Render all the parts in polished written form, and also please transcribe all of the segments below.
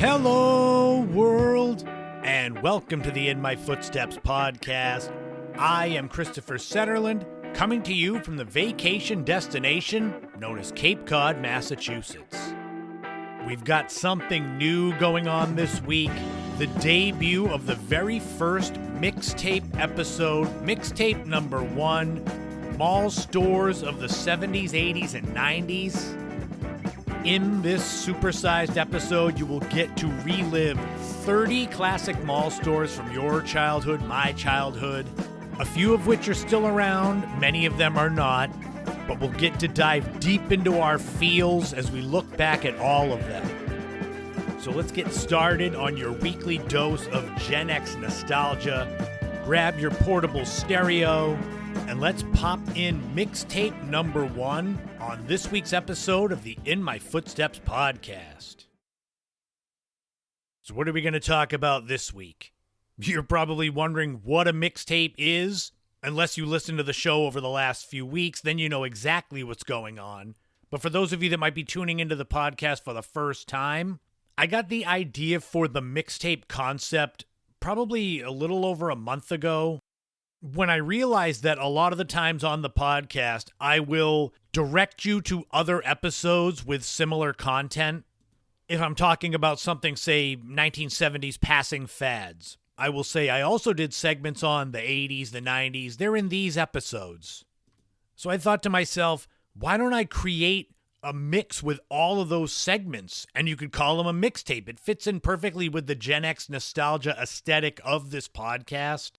Hello, world, and welcome to the In My Footsteps podcast. I am Christopher Setterland, coming to you from the vacation destination known as Cape Cod, Massachusetts. We've got something new going on this week, the debut of the very first Mixtape episode, Mixtape number 1, Mall Stores of the 70s, 80s, and 90s. In this supersized episode, you will get to relive 30 classic mall stores from your childhood, my childhood, a few of which are still around, many of them are not, but we'll get to dive deep into our feels as we look back at all of them. So let's get started on your weekly dose of Gen X nostalgia. Grab your portable stereo, and let's pop in Mixtape number 1 on this week's episode of the In My Footsteps podcast. So what are we going to talk about this week? You're probably wondering what a mixtape is. Unless you listened to the show over the last few weeks, then you know exactly what's going on. But for those of you that might be tuning into the podcast for the first time, I got the idea for the mixtape concept probably a little over a month ago, when I realized that a lot of the times on the podcast, I will direct you to other episodes with similar content. If I'm talking about something, say, 1970s passing fads, I will say I also did segments on the 80s, the 90s. They're in these episodes. So I thought to myself, why don't I create a mix with all of those segments? And you could call them a mixtape. It fits in perfectly with the Gen X nostalgia aesthetic of this podcast.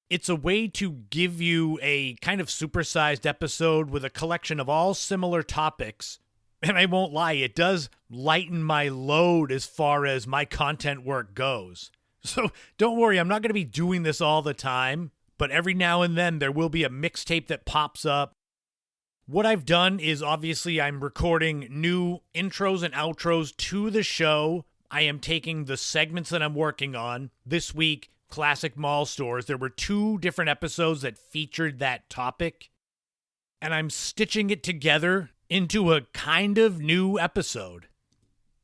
It's a way to give you a kind of supersized episode with a collection of all similar topics. And I won't lie, it does lighten my load as far as my content work goes. So don't worry, I'm not going to be doing this all the time, but every now and then there will be a mixtape that pops up. What I've done is obviously I'm recording new intros and outros to the show. I am taking the segments that I'm working on. This week, Classic Mall Stores. There were 2 different episodes that featured that topic, and I'm stitching it together into a kind of new episode.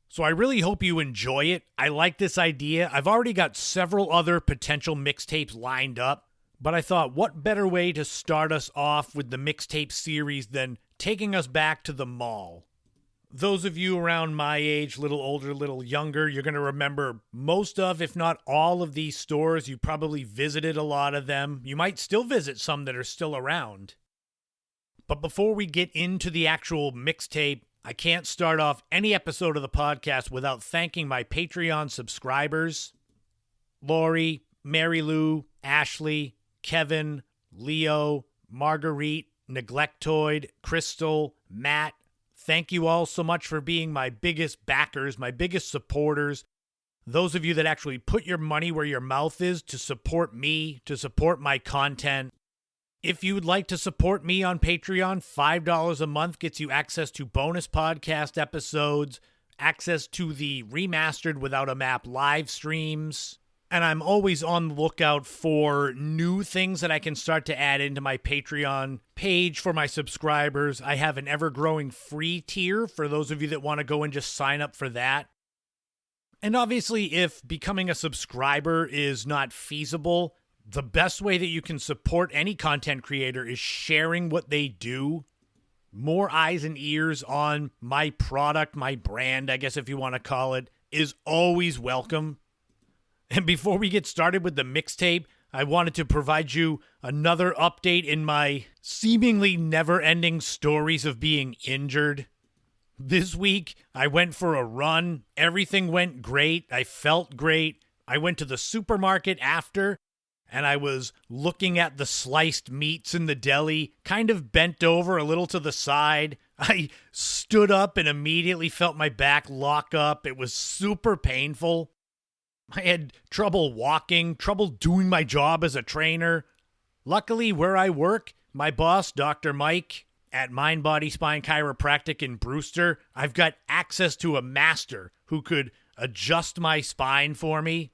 So I really hope you enjoy it. I like this idea. I've already got several other potential mixtapes lined up, but I thought what better way to start us off with the mixtape series than taking us back to the mall. Those of you around my age, little older, little younger, you're going to remember most of, if not all of these stores. You probably visited a lot of them. You might still visit some that are still around. But before we get into the actual mixtape, I can't start off any episode of the podcast without thanking my Patreon subscribers. Lori, Mary Lou, Ashley, Kevin, Leo, Marguerite, Neglectoid, Crystal, Matt. Thank you all so much for being my biggest backers, my biggest supporters. Those of you that actually put your money where your mouth is to support me, to support my content. If you would like to support me on Patreon, $5 a month gets you access to bonus podcast episodes, access to the remastered Without a Map live streams, and I'm always on the lookout for new things that I can start to add into my Patreon page for my subscribers. I have an ever-growing free tier for those of you that want to go and just sign up for that. And obviously, if becoming a subscriber is not feasible, the best way that you can support any content creator is sharing what they do. More eyes and ears on my product, my brand, I guess if you want to call it, is always welcome. And before we get started with the mixtape, I wanted to provide you another update in my seemingly never-ending stories of being injured. This week, I went for a run. Everything went great. I felt great. I went to the supermarket after, and I was looking at the sliced meats in the deli, kind of bent over a little to the side. I stood up and immediately felt my back lock up. It was super painful. I had trouble walking, trouble doing my job as a trainer. Luckily, where I work, my boss, Dr. Mike, at Mind Body Spine Chiropractic in Brewster, I've got access to a master who could adjust my spine for me.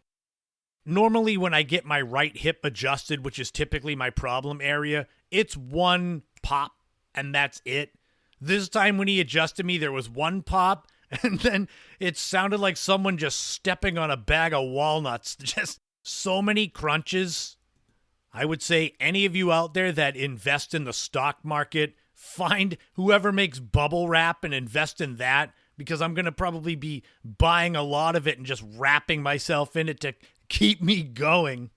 Normally, when I get my right hip adjusted, which is typically my problem area, it's one pop, and that's it. This time when he adjusted me, there was one pop, And then it sounded like someone just stepping on a bag of walnuts. Just so many crunches. I would say any of you out there that invest in the stock market, find whoever makes bubble wrap and invest in that, because I'm going to probably be buying a lot of it and just wrapping myself in it to keep me going.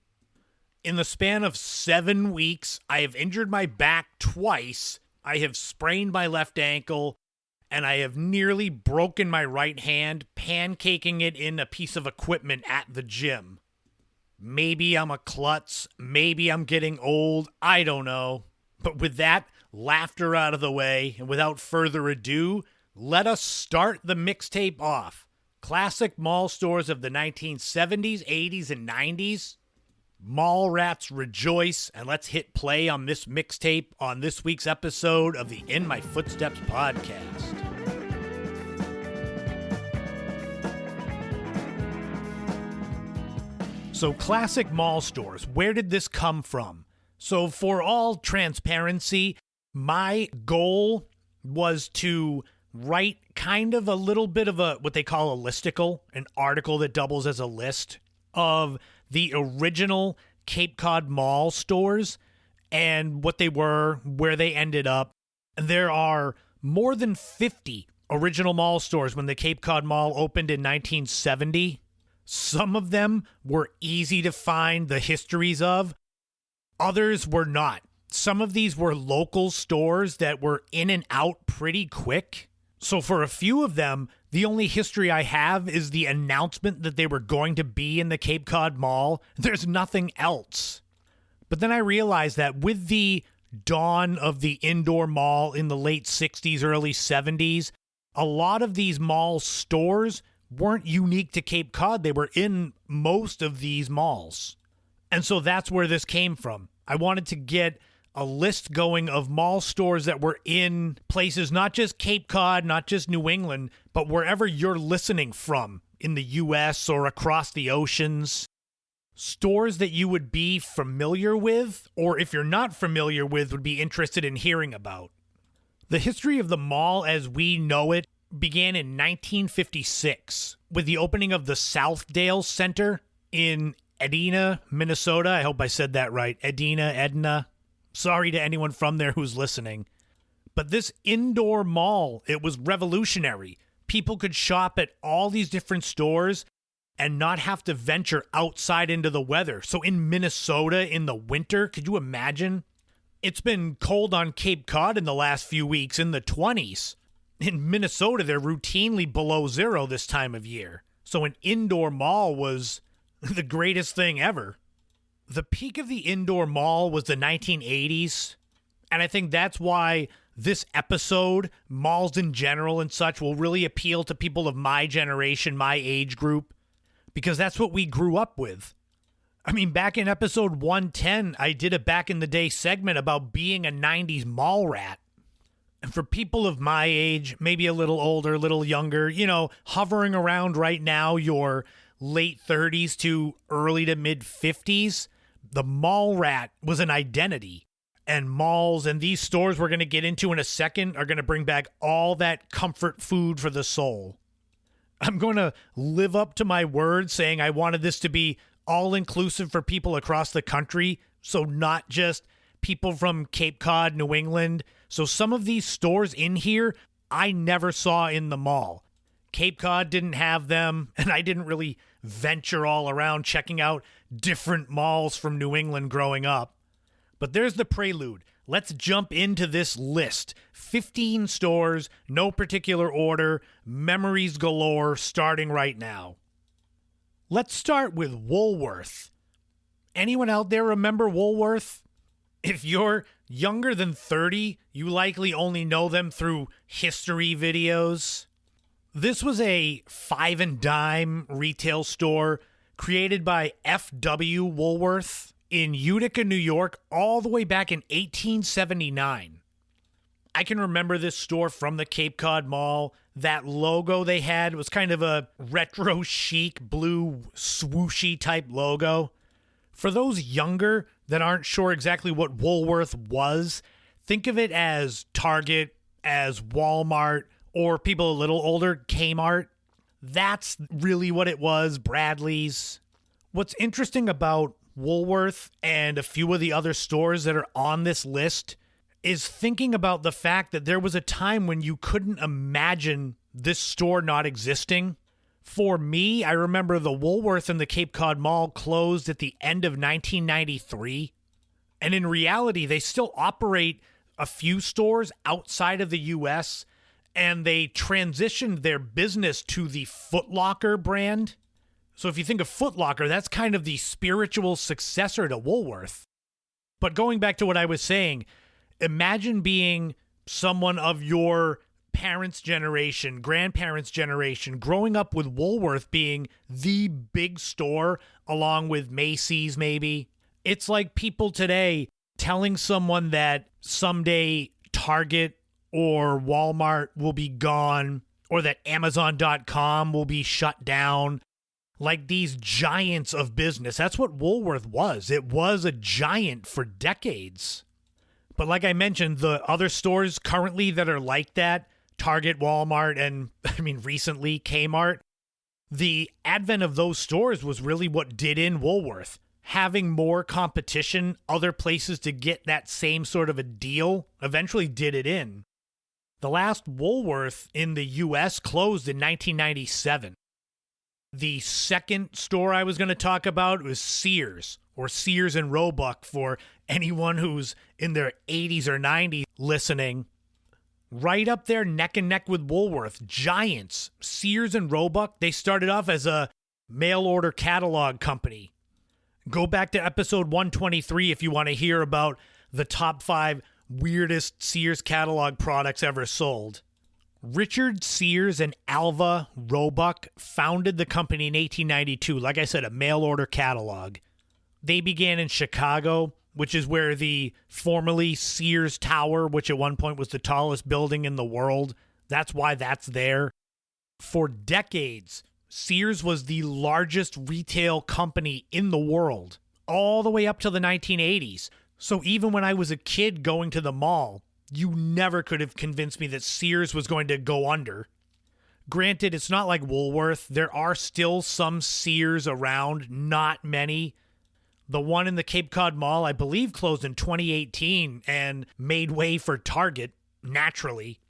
In the span of 7 weeks, I have injured my back twice. I have sprained my left ankle, and I have nearly broken my right hand, pancaking it in a piece of equipment at the gym. Maybe I'm a klutz. Maybe I'm getting old. I don't know. But with that laughter out of the way, and without further ado, let us start the mixtape off. Classic mall stores of the 1970s, 80s, and 90s. Mall rats rejoice, and let's hit play on this mixtape on this week's episode of the In My Footsteps podcast. So, classic mall stores, where did this come from? So, for all transparency, my goal was to write kind of a little bit of a, what they call a listicle, an article that doubles as a list of the original Cape Cod mall stores and what they were, where they ended up. There are more than 50 original mall stores when the Cape Cod Mall opened in 1970. Some of them were easy to find the histories of. Others were not. Some of these were local stores that were in and out pretty quick. So for a few of them, the only history I have is the announcement that they were going to be in the Cape Cod Mall. There's nothing else. But then I realized that with the dawn of the indoor mall in the late 60s, early 70s, a lot of these mall stores weren't unique to Cape Cod. They were in most of these malls. And so that's where this came from. I wanted to get a list going of mall stores that were in places, not just Cape Cod, not just New England, but wherever you're listening from in the U.S. or across the oceans. Stores that you would be familiar with, or if you're not familiar with, would be interested in hearing about. The history of the mall as we know it began in 1956 with the opening of the Southdale Center in Edina, Minnesota. I hope I said that right. Edina. Sorry to anyone from there who's listening. But this indoor mall, it was revolutionary. People could shop at all these different stores and not have to venture outside into the weather. So in Minnesota in the winter, could you imagine? It's been cold on Cape Cod in the last few weeks, in the 20s. In Minnesota, they're routinely below zero this time of year. So an indoor mall was the greatest thing ever. The peak of the indoor mall was the 1980s, and I think that's why this episode, malls in general and such, will really appeal to people of my generation, my age group, because that's what we grew up with. I mean, back in episode 110, I did a back in the day segment about being a 90s mall rat. And for people of my age, maybe a little older, a little younger, hovering around right now, your late 30s to early to mid 50s, the mall rat was an identity. And malls and these stores we're going to get into in a second are going to bring back all that comfort food for the soul. I'm going to live up to my word saying I wanted this to be all-inclusive for people across the country, so not just people from Cape Cod, New England. So some of these stores in here I never saw in the mall. Cape Cod didn't have them, and I didn't really venture all around checking out different malls from New England growing up. But there's the prelude. Let's jump into this list. 15 stores, no particular order, memories galore, starting right now. Let's start with Woolworth. Anyone out there remember Woolworth? If you're younger than 30, you likely only know them through history videos. This was a 5 and dime retail store created by F.W. Woolworth in Utica, New York, all the way back in 1879. I can remember this store from the Cape Cod Mall. That logo they had was kind of a retro chic blue swooshy type logo. For those younger that aren't sure exactly what Woolworth was, think of it as Target, as Walmart, Or people a little older, Kmart. That's really what it was, Bradley's. What's interesting about Woolworth and a few of the other stores that are on this list is thinking about the fact that there was a time when you couldn't imagine this store not existing. For me, I remember the Woolworth in the Cape Cod Mall closed at the end of 1993. And in reality, they still operate a few stores outside of the U.S., and they transitioned their business to the Foot Locker brand. So if you think of Foot Locker, that's kind of the spiritual successor to Woolworth. But going back to what I was saying, imagine being someone of your parents' generation, grandparents' generation, growing up with Woolworth being the big store along with Macy's maybe. It's like people today telling someone that someday Target or Walmart will be gone or that Amazon.com will be shut down. Like these giants of business. That's what Woolworth was. It was a giant for decades. But like I mentioned, the other stores currently that are like that, Target, Walmart, and recently Kmart, the advent of those stores was really what did in Woolworth. Having more competition, other places to get that same sort of a deal, eventually did it in. The last Woolworth in the U.S. closed in 1997. The second store I was going to talk about was Sears, or Sears and Roebuck for anyone who's in their 80s or 90s listening. Right up there, neck and neck with Woolworth, giants. Sears and Roebuck, they started off as a mail-order catalog company. Go back to episode 123 if you want to hear about the top 5 weirdest Sears catalog products ever sold. Richard Sears and Alva Roebuck founded the company in 1892. Like I said, a mail-order catalog. They began in Chicago, which is where the formerly Sears Tower, which at one point was the tallest building in the world, that's why that's there. For decades, Sears was the largest retail company in the world, all the way up to the 1980s. So even when I was a kid going to the mall, you never could have convinced me that Sears was going to go under. Granted, it's not like Woolworth. There are still some Sears around, not many. The one in the Cape Cod Mall, I believe, closed in 2018 and made way for Target, naturally.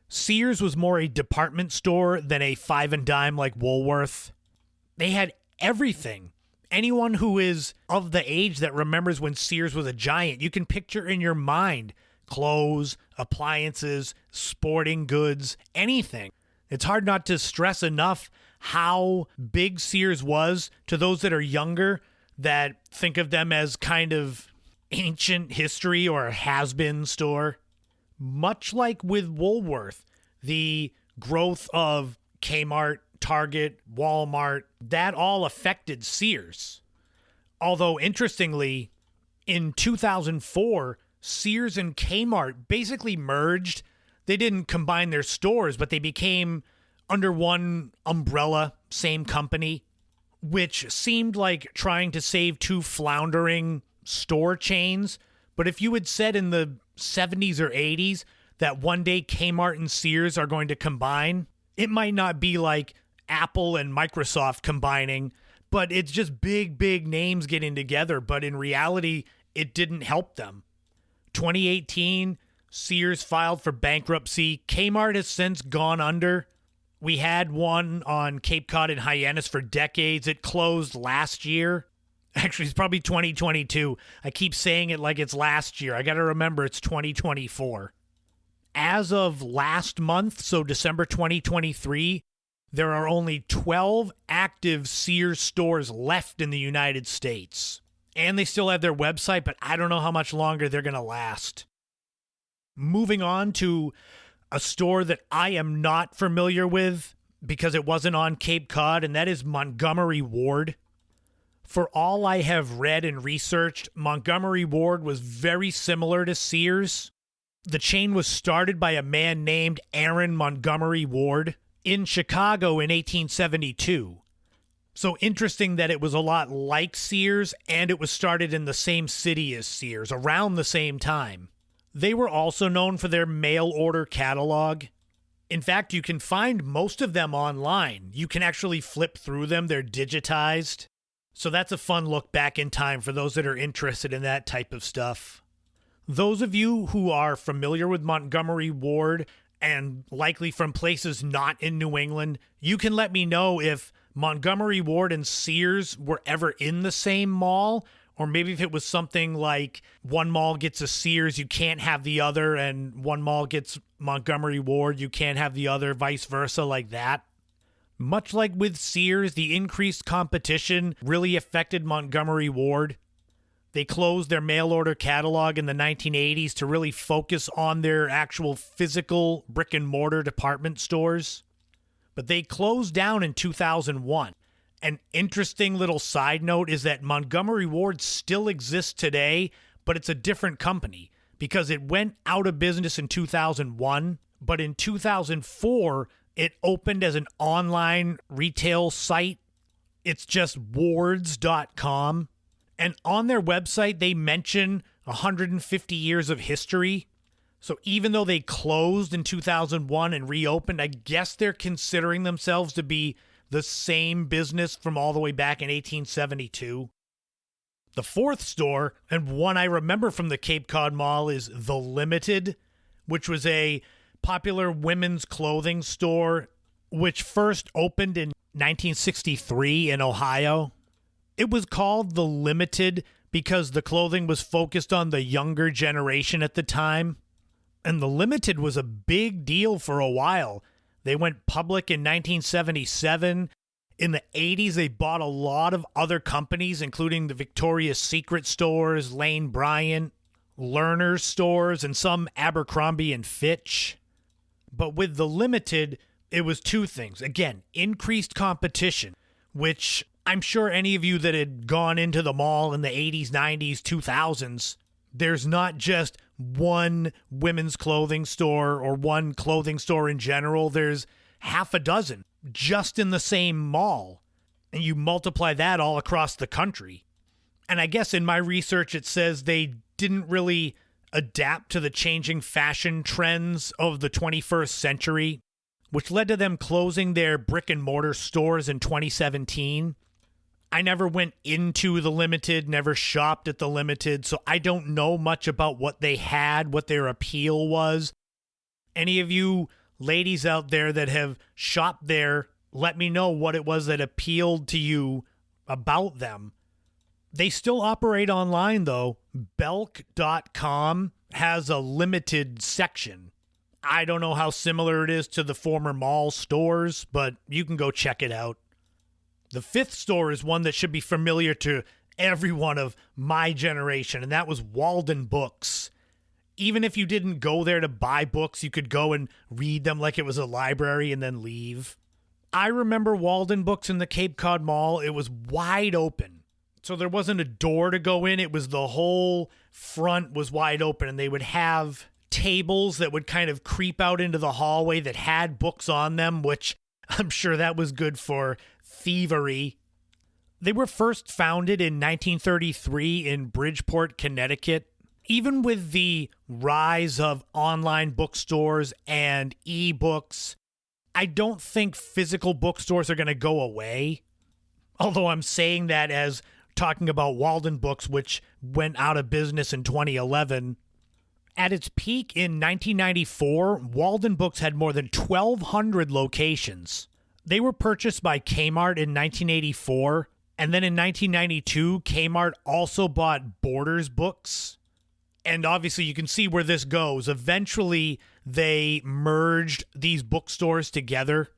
Sears was more a department store than a five and dime like Woolworth. They had everything. Anyone who is of the age that remembers when Sears was a giant, you can picture in your mind clothes, appliances, sporting goods, anything. It's hard not to stress enough how big Sears was to those that are younger that think of them as kind of ancient history or a has-been store. Much like with Woolworth, the growth of Kmart, Target, Walmart, that all affected Sears. Although, interestingly, in 2004, Sears and Kmart basically merged. They didn't combine their stores, but they became under one umbrella, same company, which seemed like trying to save two floundering store chains. But if you had said in the 70s or 80s that one day Kmart and Sears are going to combine, it might not be like Apple and Microsoft combining, but it's just big names getting together. But in reality, it didn't help them. 2018, Sears filed for bankruptcy. Kmart has since gone under. We had one on Cape Cod and Hyannis for decades. It closed last year. Actually, it's probably 2022. I keep saying it like it's last year. I got to remember it's 2024. As of last month, so December 2023, there are only 12 active Sears stores left in the United States. And they still have their website, but I don't know how much longer they're going to last. Moving on to a store that I am not familiar with because it wasn't on Cape Cod, and that is Montgomery Ward. For all I have read and researched, Montgomery Ward was very similar to Sears. The chain was started by a man named Aaron Montgomery Ward in Chicago in 1872. So interesting that it was a lot like Sears, and it was started in the same city as Sears, around the same time. They were also known for their mail order catalog. In fact, you can find most of them online. You can actually flip through them. They're digitized. So that's a fun look back in time for those that are interested in that type of stuff. Those of you who are familiar with Montgomery Ward and likely from places not in New England, you can let me know if Montgomery Ward and Sears were ever in the same mall, or maybe if it was something like one mall gets a Sears, you can't have the other, and one mall gets Montgomery Ward, you can't have the other, vice versa, like that. Much like with Sears, the increased competition really affected Montgomery Ward. They closed their mail-order catalog in the 1980s to really focus on their actual physical brick-and-mortar department stores. But they closed down in 2001. An interesting little side note is that Montgomery Ward still exists today, but it's a different company because it went out of business in 2001, but in 2004, it opened as an online retail site. It's just wards.com. And on their website, they mention 150 years of history. So even though they closed in 2001 and reopened, I guess they're considering themselves to be the same business from all the way back in 1872. The fourth store, and one I remember from the Cape Cod Mall, is The Limited, which was a popular women's clothing store, which first opened in 1963 in Ohio. It was called The Limited because the clothing was focused on the younger generation at the time. And The Limited was a big deal for a while. They went public in 1977. In the 80s, they bought a lot of other companies, including the Victoria's Secret stores, Lane Bryant, Lerner stores, and some Abercrombie and Fitch. But with The Limited, it was two things. Again, increased competition, which I'm sure any of you that had gone into the mall in the 80s, 90s, 2000s, there's not just one women's clothing store or one clothing store in general. There's half a dozen just in the same mall. And you multiply that all across the country. And I guess in my research, it says they didn't really adapt to the changing fashion trends of the 21st century, which led to them closing their brick and mortar stores in 2017. I never went into The Limited, never shopped at The Limited, so I don't know much about what they had, what their appeal was. Any of you ladies out there that have shopped there, let me know what it was that appealed to you about them. They still operate online, though. Belk.com has a Limited section. I don't know how similar it is to the former mall stores, but you can go check it out. The fifth store is one that should be familiar to everyone of my generation, and that was Walden Books. Even if you didn't go there to buy books, you could go and read them like it was a library and then leave. I remember Walden Books in the Cape Cod Mall. It was wide open. So there wasn't a door to go in. It was the whole front was wide open, and they would have tables that would kind of creep out into the hallway that had books on them, which I'm sure that was good for thievery. They were first founded in 1933 in Bridgeport, Connecticut. Even with the rise of online bookstores and e-books, I don't think physical bookstores are going to go away. Although I'm saying that as talking about Walden Books, which went out of business in 2011. At its peak in 1994, Walden Books had more than 1,200 locations. They were purchased by Kmart in 1984, and then in 1992, Kmart also bought Borders Books. And obviously, you can see where this goes. Eventually, they merged these bookstores together.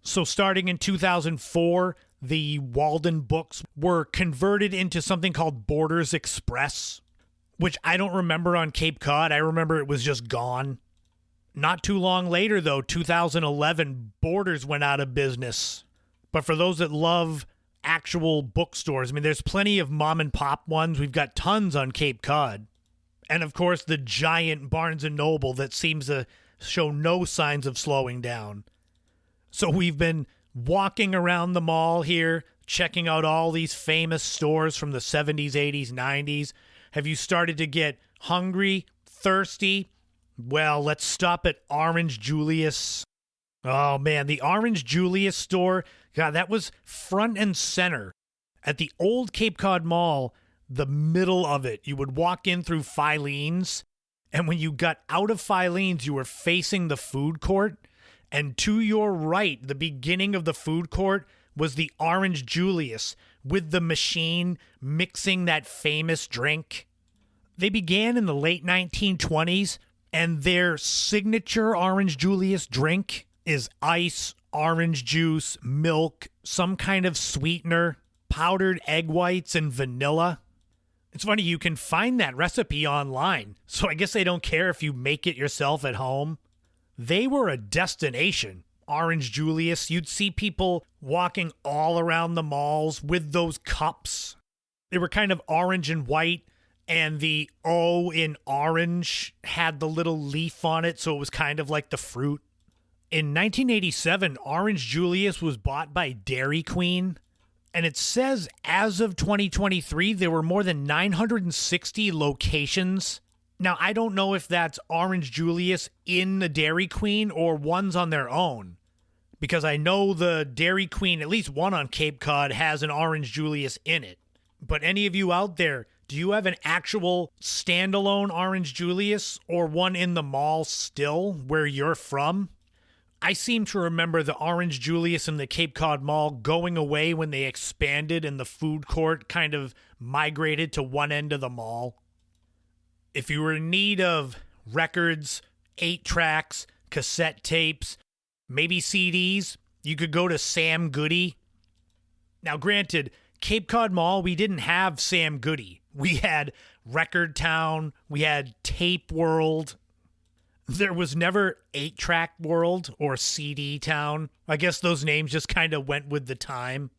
So starting in 2004, the Walden Books were converted into something called Borders Express, which I don't remember on Cape Cod. I remember it was just gone. Not too long later, though, 2011, Borders went out of business. But for those that love actual bookstores, I mean, there's plenty of mom and pop ones. We've got tons on Cape Cod. And of course, the giant Barnes & Noble that seems to show no signs of slowing down. So we've been walking around the mall here, checking out all these famous stores from the 70s, 80s, 90s. Have you started to get hungry, thirsty? Well, let's stop at Orange Julius. Oh man, the Orange Julius store, God, that was front and center. At the old Cape Cod Mall, the middle of it, you would walk in through Filene's, and when you got out of Filene's, you were facing the food court, and to your right, the beginning of the food court, was the Orange Julius with the machine mixing that famous drink. They began in the late 1920s, and their signature Orange Julius drink is ice, orange juice, milk, some kind of sweetener, powdered egg whites, and vanilla. It's funny, you can find that recipe online, so I guess they don't care if you make it yourself at home. They were a destination, Orange Julius. You'd see people walking all around the malls with those cups. They were kind of orange and white, and the O in orange had the little leaf on it, so it was kind of like the fruit. In 1987, Orange Julius was bought by Dairy Queen, and it says as of 2023, there were more than 960 locations. Now, I don't know if that's Orange Julius in the Dairy Queen or ones on their own, because I know the Dairy Queen, at least one on Cape Cod, has an Orange Julius in it. But any of you out there, do you have an actual standalone Orange Julius or one in the mall still where you're from? I seem to remember the Orange Julius in the Cape Cod Mall going away when they expanded and the food court kind of migrated to one end of the mall. If you were in need of records, 8-tracks, cassette tapes, maybe CDs, you could go to Sam Goody. Now, granted, Cape Cod Mall, we didn't have Sam Goody. We had Record Town, we had Tape World. There was never 8-Track World or CD Town. I guess those names just kind of went with the time.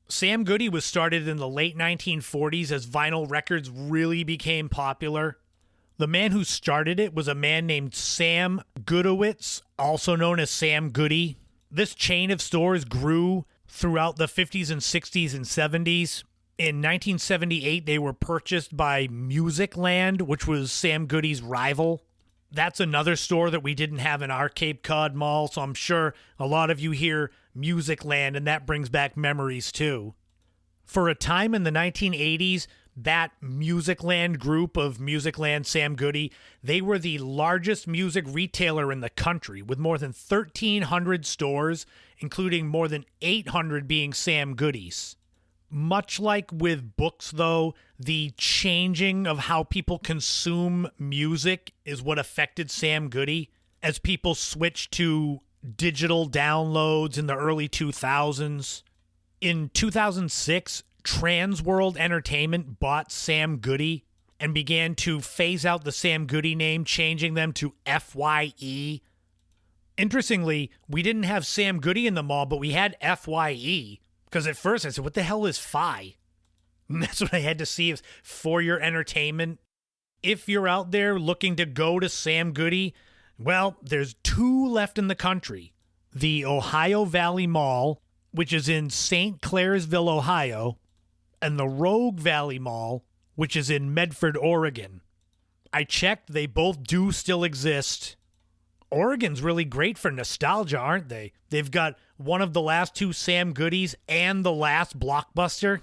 Sam Goody was started in the late 1940s as vinyl records really became popular. The man who started it was a man named Sam Goodowitz, also known as Sam Goody. This chain of stores grew throughout the 50s and 60s and 70s. In 1978, they were purchased by Musicland, which was Sam Goody's rival. That's another store that we didn't have in our Cape Cod Mall, so I'm sure a lot of you hear Musicland, and that brings back memories too. For a time in the 1980s, that Musicland group of Musicland Sam Goody, they were the largest music retailer in the country, with more than 1,300 stores, including more than 800 being Sam Goody's. Much like with books, though, the changing of how people consume music is what affected Sam Goody as people switched to digital downloads in the early 2000s. In 2006, Transworld Entertainment bought Sam Goody and began to phase out the Sam Goody name, changing them to FYE. Interestingly, we didn't have Sam Goody in the mall, but we had FYE. Because at first I said, what the hell is FI? And that's what I had to see, is for your entertainment. If you're out there looking to go to Sam Goody, well, there's 2 left in the country. The Ohio Valley Mall, which is in St. Clairsville, Ohio, and the Rogue Valley Mall, which is in Medford, Oregon. I checked, they both do still exist. Oregon's really great for nostalgia, aren't they? They've got one of the last 2 Sam Goodies and the last Blockbuster.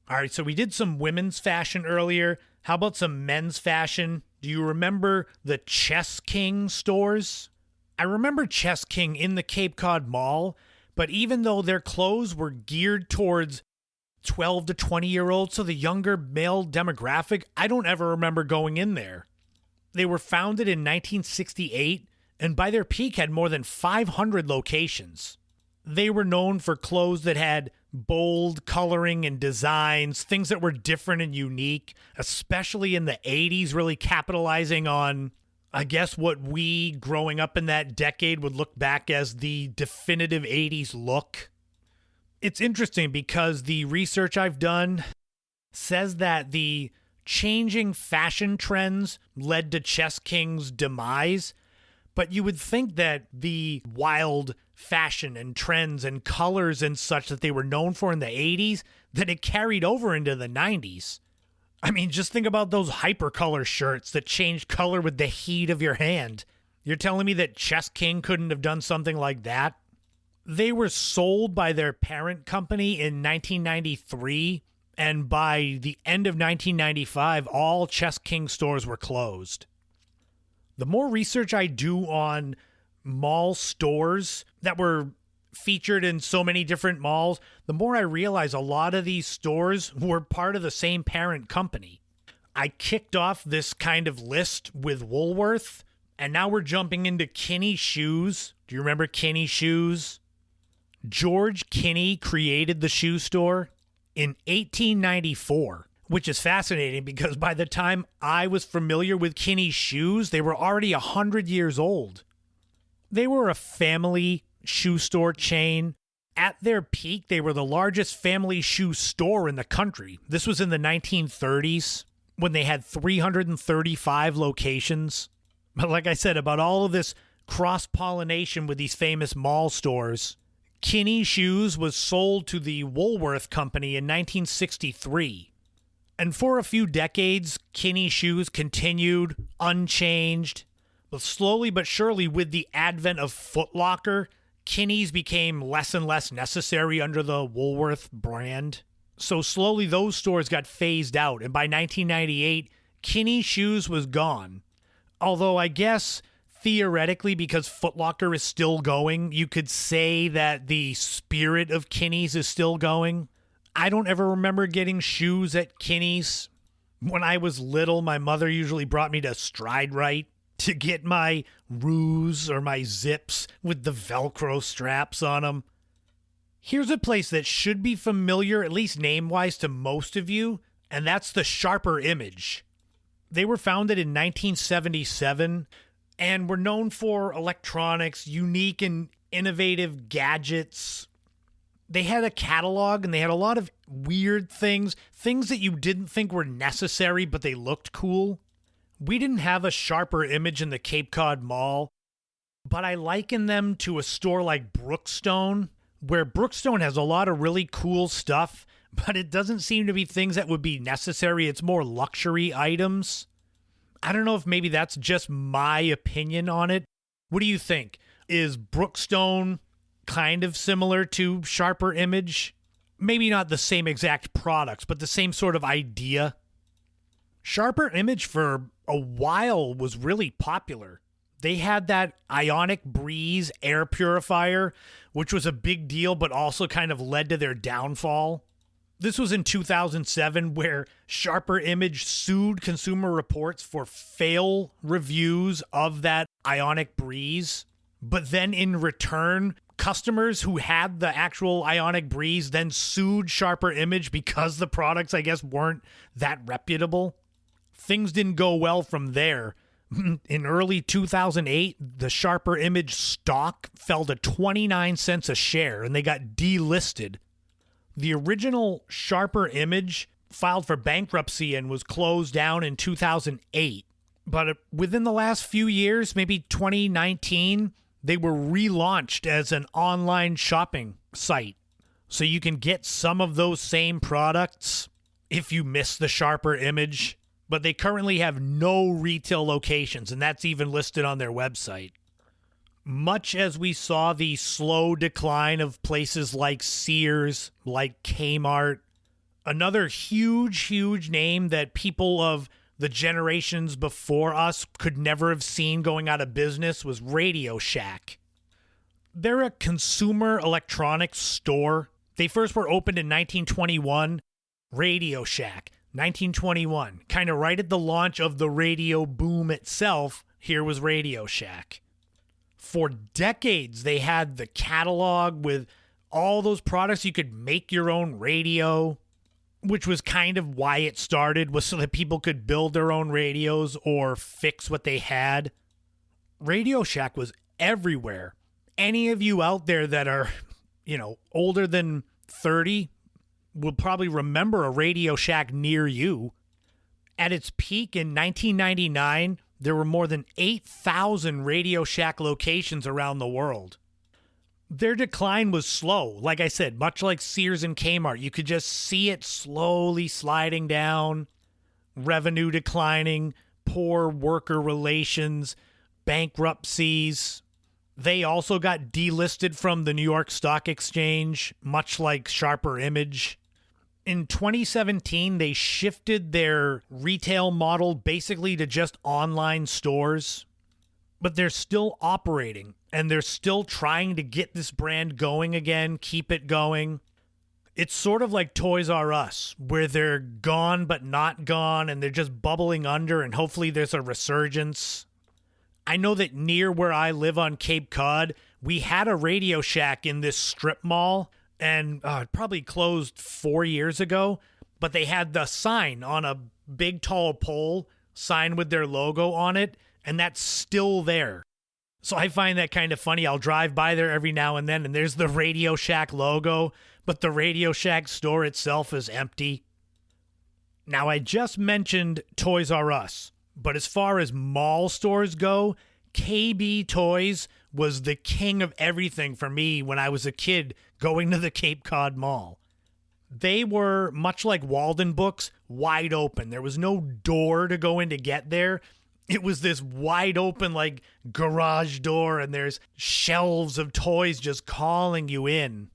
All right, so we did some women's fashion earlier. How about some men's fashion? Do you remember the Chess King stores? I remember Chess King in the Cape Cod Mall, but even though their clothes were geared towards 12 to 20-year-olds, so the younger male demographic, I don't ever remember going in there. They were founded in 1968, and by their peak had more than 500 locations. They were known for clothes that had bold coloring and designs, things that were different and unique, especially in the 80s, really capitalizing on, I guess, what we, growing up in that decade, would look back as the definitive 80s look. It's interesting because the research I've done says that the changing fashion trends led to Chess King's demise, but you would think that the wild fashion and trends and colors and such that they were known for in the 80s, that it carried over into the 90s. I mean, just think about those hypercolor shirts that changed color with the heat of your hand. You're telling me that Chess King couldn't have done something like that? They were sold by their parent company in 1993, and by the end of 1995, all Chess King stores were closed. The more research I do on mall stores that were featured in so many different malls, the more I realize a lot of these stores were part of the same parent company. I kicked off this kind of list with Woolworth, and now we're jumping into Kinney Shoes. Do you remember Kinney Shoes? George Kinney created the shoe store in 1894, which is fascinating because by the time I was familiar with Kinney Shoes, they were already 100 years old. They were a family shoe store chain. At their peak, they were the largest family shoe store in the country. This was in the 1930s when they had 335 locations. But like I said, about all of this cross-pollination with these famous mall stores, Kinney Shoes was sold to the Woolworth Company in 1963. And for a few decades, Kinney Shoes continued unchanged. But slowly but surely, with the advent of Foot Locker, Kinney's became less and less necessary under the Woolworth brand. So slowly those stores got phased out, and by 1998, Kinney Shoes was gone. Although I guess theoretically, because Foot Locker is still going, you could say that the spirit of Kinney's is still going. I don't ever remember getting shoes at Kinney's. When I was little, my mother usually brought me to Stride Rite to get my Ruse or my Zips with the Velcro straps on them. Here's a place that should be familiar, at least name-wise, to most of you, and that's the Sharper Image. They were founded in 1977 and were known for electronics, unique and innovative gadgets. They had a catalog and they had a lot of weird things that you didn't think were necessary, but they looked cool. We didn't have a Sharper Image in the Cape Cod Mall, but I liken them to a store like Brookstone, where Brookstone has a lot of really cool stuff, but it doesn't seem to be things that would be necessary. It's more luxury items. I don't know if maybe that's just my opinion on it. What do you think? Is Brookstone kind of similar to Sharper Image? Maybe not the same exact products, but the same sort of idea. Sharper Image for a while was really popular. They had that Ionic Breeze air purifier, which was a big deal, but also kind of led to their downfall. This was in 2007, where Sharper Image sued Consumer Reports for fail reviews of that Ionic Breeze. But then in return, customers who had the actual Ionic Breeze then sued Sharper Image because the products, I guess, weren't that reputable. Things didn't go well from there. In early 2008, the Sharper Image stock fell to 29 cents a share, and they got delisted. The original Sharper Image filed for bankruptcy and was closed down in 2008. But within the last few years, maybe 2019, they were relaunched as an online shopping site. So you can get some of those same products if you miss the Sharper Image. But they currently have no retail locations, and that's even listed on their website. Much as we saw the slow decline of places like Sears, like Kmart, another huge name that people of the generations before us could never have seen going out of business was Radio Shack. They're a consumer electronics store. They first were opened in 1921. Radio Shack, 1921. Kind of right at the launch of the radio boom itself, here was Radio Shack. For decades, they had the catalog with all those products. You could make your own radio, which was kind of why it started, was so that people could build their own radios or fix what they had. Radio Shack was everywhere. Any of you out there that are, older than 30 will probably remember a Radio Shack near you. At its peak in 1999, there were more than 8,000 Radio Shack locations around the world. Their decline was slow. Like I said, much like Sears and Kmart, you could just see it slowly sliding down, revenue declining, poor worker relations, bankruptcies. They also got delisted from the New York Stock Exchange, much like Sharper Image. In 2017, they shifted their retail model basically to just online stores. But they're still operating, and they're still trying to get this brand going again, keep it going. It's sort of like Toys R Us, where they're gone but not gone, and they're just bubbling under, and hopefully there's a resurgence. I know that near where I live on Cape Cod, we had a Radio Shack in this strip mall, and it probably closed 4 years ago, but they had the sign on a big tall pole, sign with their logo on it, and that's still there. So I find that kind of funny. I'll drive by there every now and then, and there's the Radio Shack logo, but the Radio Shack store itself is empty. Now, I just mentioned Toys R Us, but as far as mall stores go, KB Toys was the king of everything for me when I was a kid going to the Cape Cod Mall. They were, much like Walden Books, wide open. There was no door to go in to get there. It was this wide open, like, garage door, and there's shelves of toys just calling you in.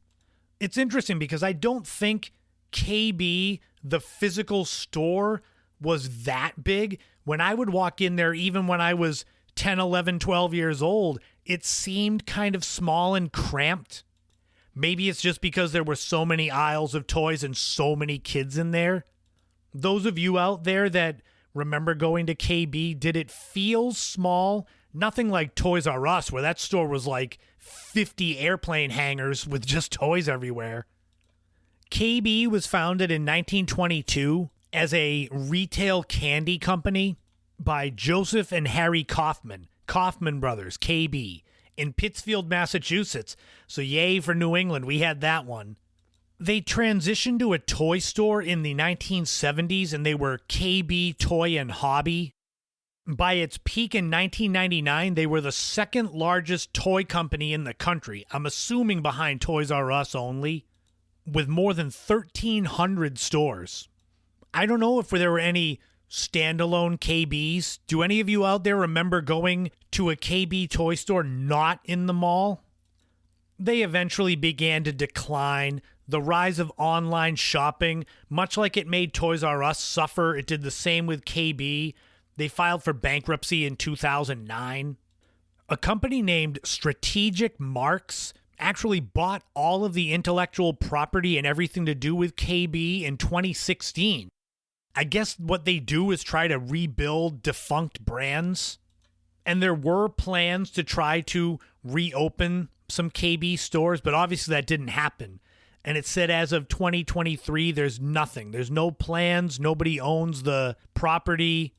It's interesting because I don't think KB, the physical store, was that big. When I would walk in there, even when I was 10, 11, 12 years old, it seemed kind of small and cramped. Maybe it's just because there were so many aisles of toys and so many kids in there. Those of you out there that remember going to KB, did it feel small? Nothing like Toys R Us, where that store was like 50 airplane hangars with just toys everywhere. KB was founded in 1922 as a retail candy company by Joseph and Harry Kaufman, Kaufman Brothers, KB, in Pittsfield, Massachusetts. So yay for New England, we had that one. They transitioned to a toy store in the 1970s, and they were KB Toy and Hobby. By its peak in 1999, they were the second largest toy company in the country, I'm assuming behind Toys R Us only, with more than 1,300 stores. I don't know if there were any standalone KBs. Do any of you out there remember going to a KB toy store not in the mall? They eventually began to decline. The rise of online shopping, much like it made Toys R Us suffer, it did the same with KB. They filed for bankruptcy in 2009. A company named Strategic Marks actually bought all of the intellectual property and everything to do with KB in 2016. I guess what they do is try to rebuild defunct brands. And there were plans to try to reopen some KB stores, but obviously that didn't happen. And it said as of 2023, there's nothing. There's no plans. Nobody owns the property,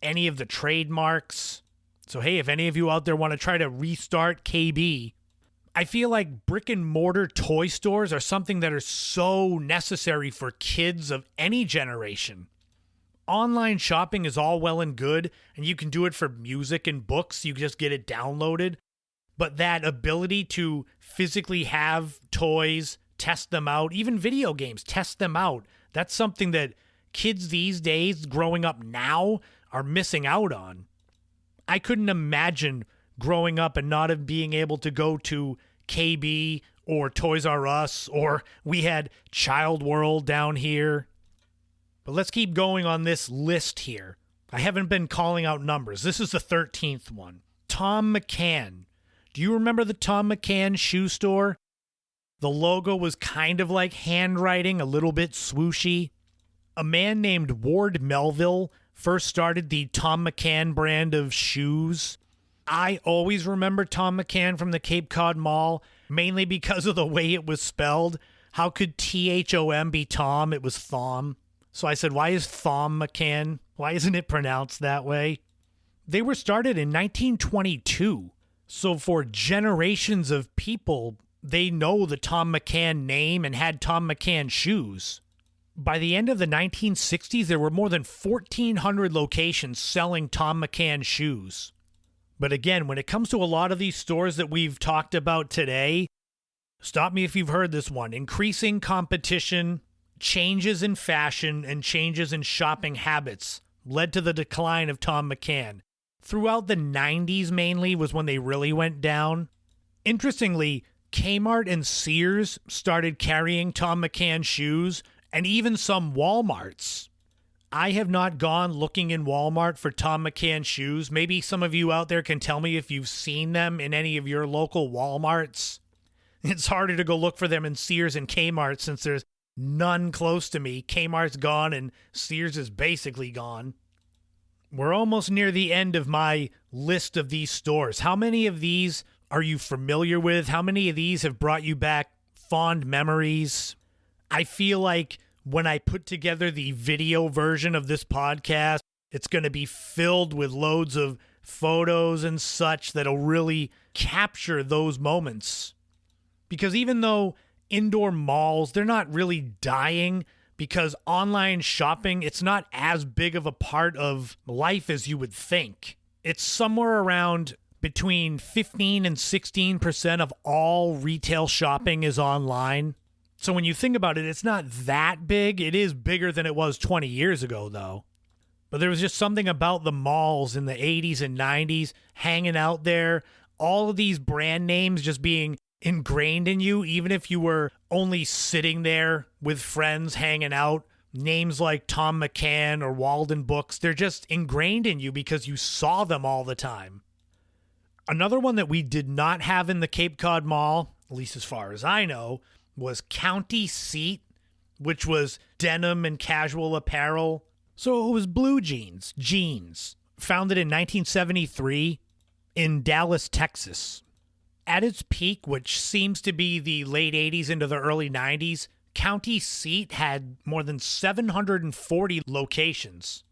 any of the trademarks. So, hey, if any of you out there want to try to restart KB, I feel like brick and mortar toy stores are something that are so necessary for kids of any generation. Online shopping is all well and good, and you can do it for music and books. You just get it downloaded. But that ability to physically have toys, test them out, even video games, test them out. That's something that kids these days growing up now are missing out on. I couldn't imagine growing up and not being able to go to KB or Toys R Us, or we had Child World down here. But let's keep going on this list here. I haven't been calling out numbers. This is the 13th one. Tom McCann. Do you remember the Tom McCann shoe store? The logo was kind of like handwriting, a little bit swooshy. A man named Ward Melville first started the Tom McCann brand of shoes. I always remember Tom McCann from the Cape Cod Mall, mainly because of the way it was spelled. How could Thom be Tom? It was Thom. So I said, why is Thom McCann? Why isn't it pronounced that way? They were started in 1922. So for generations of people, they know the Tom McCann name and had Tom McCann shoes. By the end of the 1960s, there were more than 1,400 locations selling Tom McCann shoes. But again, when it comes to a lot of these stores that we've talked about today, stop me if you've heard this one, increasing competition, changes in fashion, and changes in shopping habits led to the decline of Tom McCann. throughout the 90s mainly was when they really went down. Interestingly, Kmart and Sears started carrying Tom McCann shoes, and even some Walmarts. I have not gone looking in Walmart for Tom McCann shoes. Maybe some of you out there can tell me if you've seen them in any of your local Walmarts. It's harder to go look for them in Sears and Kmart since there's none close to me. Kmart's gone and Sears is basically gone. We're almost near the end of my list of these stores. How many of these are you familiar with? How many of these have brought you back fond memories? I feel like when I put together the video version of this podcast, it's going to be filled with loads of photos and such that'll really capture those moments. Because even though indoor malls, they're not really dying, because online shopping, it's not as big of a part of life as you would think. It's somewhere around between 15 and 16% of all retail shopping is online. So when you think about it, it's not that big. It is bigger than it was 20 years ago, though. But there was just something about the malls in the 80s and 90s, hanging out there, all of these brand names just being ingrained in you, even if you were only sitting there with friends hanging out. Names like Tom McCann or Walden Books, they're just ingrained in you because you saw them all the time. Another one that we did not have in the Cape Cod Mall, at least as far as I know, was County Seat, which was denim and casual apparel. So it was blue jeans, founded in 1973 in Dallas, Texas. At its peak, which seems to be the late 80s into the early 90s, County Seat had more than 740 locations.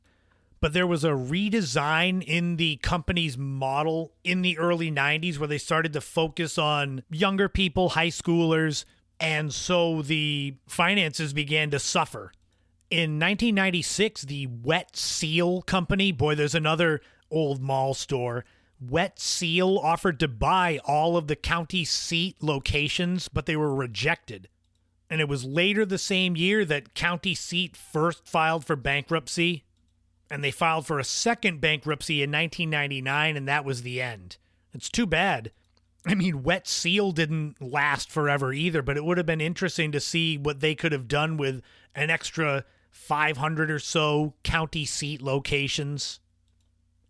But there was a redesign in the company's model in the early 90s where they started to focus on younger people, high schoolers, and so the finances began to suffer. In 1996, the Wet Seal Company, boy, there's another old mall store, Wet Seal offered to buy all of the County Seat locations, but they were rejected. And it was later the same year that County Seat first filed for bankruptcy. And they filed for a second bankruptcy in 1999, and that was the end. It's too bad. I mean, Wet Seal didn't last forever either, but it would have been interesting to see what they could have done with an extra 500 or so County Seat locations.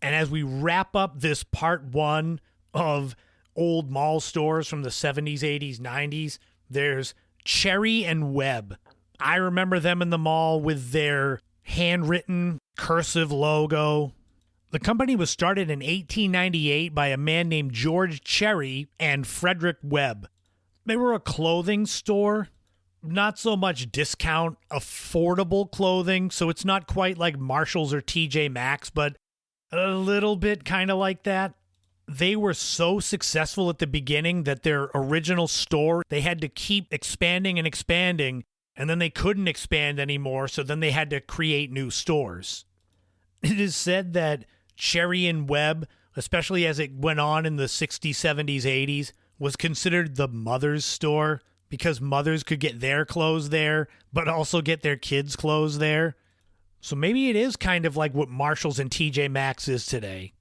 And as we wrap up this part one of old mall stores from the 70s, 80s, 90s, there's Cherry and Webb. I remember them in the mall with their handwritten cursive logo. The company was started in 1898 by a man named George Cherry and Frederick Webb. They were a clothing store, not so much discount, affordable clothing, so it's not quite like Marshalls or TJ Maxx, but a little bit kind of like that. They were so successful at the beginning that their original store, they had to keep expanding, and then they couldn't expand anymore, so then they had to create new stores. It is said that Cherry and Webb, especially as it went on in the 60s, 70s, 80s, was considered the mother's store because mothers could get their clothes there, but also get their kids' clothes there. So maybe it is kind of like what Marshalls and TJ Maxx is today.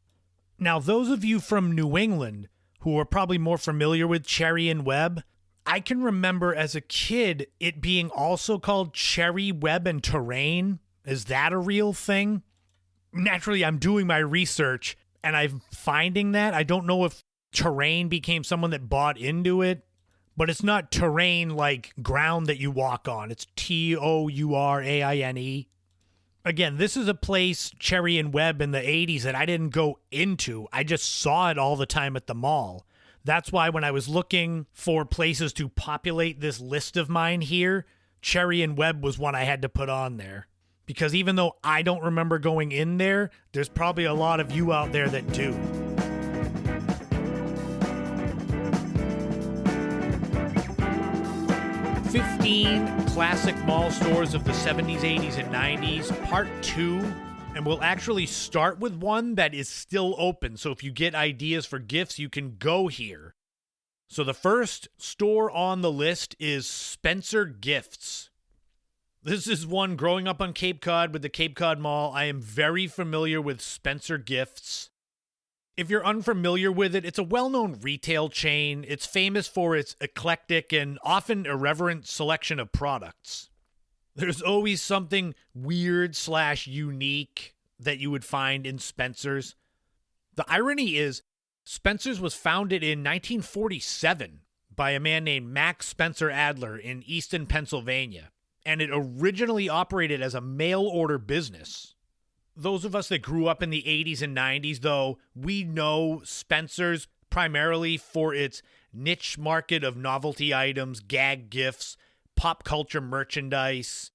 Now, those of you from New England who are probably more familiar with Cherry and Webb, I can remember as a kid it being also called Cherry, Webb, and Terrain. Is that a real thing? Naturally, I'm doing my research and I'm finding that. I don't know if Terrain became someone that bought into it, but it's not terrain like ground that you walk on. It's Touraine. Again, this is a place, Cherry and Webb, in the 80s that I didn't go into. I just saw it all the time at the mall. That's why when I was looking for places to populate this list of mine here, Cherry and Webb was one I had to put on there. Because even though I don't remember going in there, there's probably a lot of you out there that do. "15 Classic Mall Stores of the 70s, 80s, and 90s, Part 2. And we'll actually start with one that is still open. So if you get ideas for gifts, you can go here. So the first store on the list is Spencer Gifts. This is one growing up on Cape Cod with the Cape Cod Mall. I am very familiar with Spencer Gifts. If you're unfamiliar with it, it's a well-known retail chain. It's famous for its eclectic and often irreverent selection of products. There's always something weird/unique that you would find in Spencer's. The irony is, Spencer's was founded in 1947 by a man named Max Spencer Adler in Easton, Pennsylvania, and it originally operated as a mail-order business. Those of us that grew up in the 80s and 90s, though, we know Spencer's primarily for its niche market of novelty items, gag gifts, pop culture merchandise.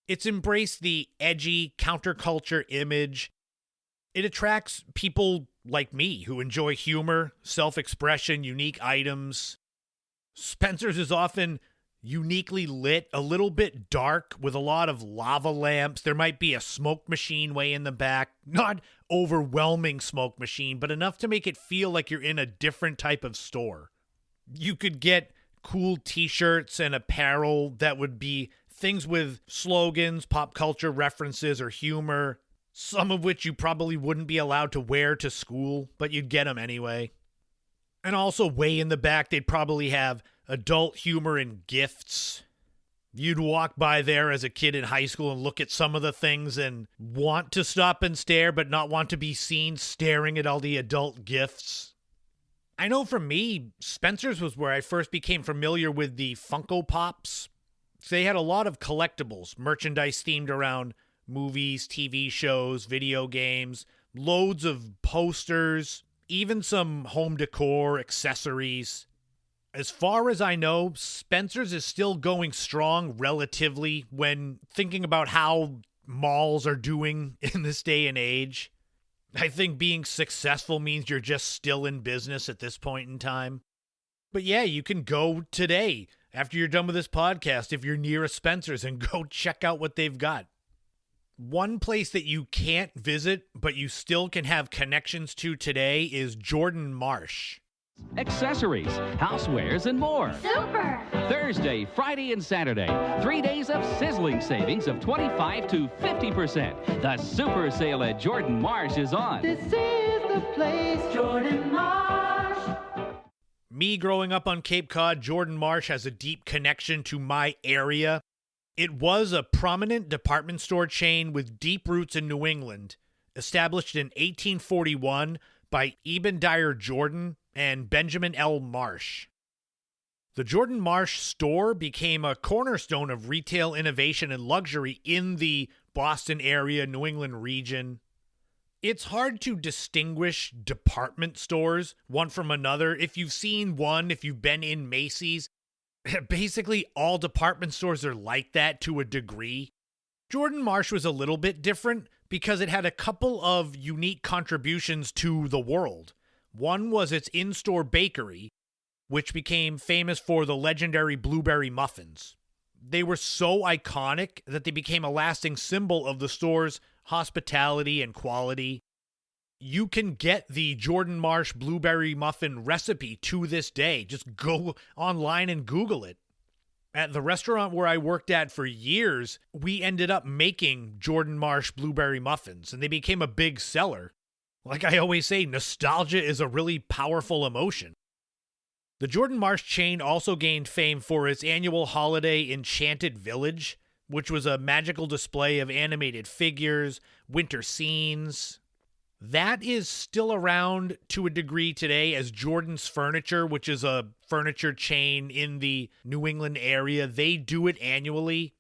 It's embraced the edgy counterculture image. It attracts people like me who enjoy humor, self-expression, unique items. Spencer's is often uniquely lit, a little bit dark with a lot of lava lamps. There might be a smoke machine way in the back. Not overwhelming smoke machine, but enough to make it feel like you're in a different type of store. You could get cool t-shirts and apparel that would be things with slogans, pop culture references, or humor, some of which you probably wouldn't be allowed to wear to school, but you'd get them anyway. And also way in the back, they'd probably have adult humor and gifts. You'd walk by there as a kid in high school and look at some of the things and want to stop and stare, but not want to be seen staring at all the adult gifts. I know for me, Spencer's was where I first became familiar with the Funko Pops. So they had a lot of collectibles, merchandise themed around movies, TV shows, video games, loads of posters, even some home decor, accessories. As far as I know, Spencer's is still going strong relatively when thinking about how malls are doing in this day and age. I think being successful means you're just still in business at this point in time. But yeah, you can go today after you're done with this podcast if you're near a Spencer's and go check out what they've got. One place that you can't visit, but you still can have connections to today is Jordan Marsh. Accessories, housewares, and more. Super! Thursday, Friday, and Saturday. 3 days of sizzling savings of 25 to 50%. The super sale at Jordan Marsh is on. This is the place, Jordan Marsh. Me growing up on Cape Cod, Jordan Marsh has a deep connection to my area. It was a prominent department store chain with deep roots in New England, established in 1841 by Eben Dyer Jordan and Benjamin L. Marsh. The Jordan Marsh store became a cornerstone of retail innovation and luxury in the Boston area, New England region. It's hard to distinguish department stores one from another. If you've seen one, if you've been in Macy's, basically all department stores are like that to a degree. Jordan Marsh was a little bit different because it had a couple of unique contributions to the world. One was its in-store bakery, which became famous for the legendary blueberry muffins. They were so iconic that they became a lasting symbol of the store's hospitality and quality. You can get the Jordan Marsh blueberry muffin recipe to this day. Just go online and Google it. At the restaurant where I worked at for years, we ended up making Jordan Marsh blueberry muffins, and they became a big seller. Like I always say, nostalgia is a really powerful emotion. The Jordan Marsh chain also gained fame for its annual holiday Enchanted Village, which was a magical display of animated figures, winter scenes. That is still around to a degree today as Jordan's Furniture, which is a furniture chain in the New England area. They do it annually.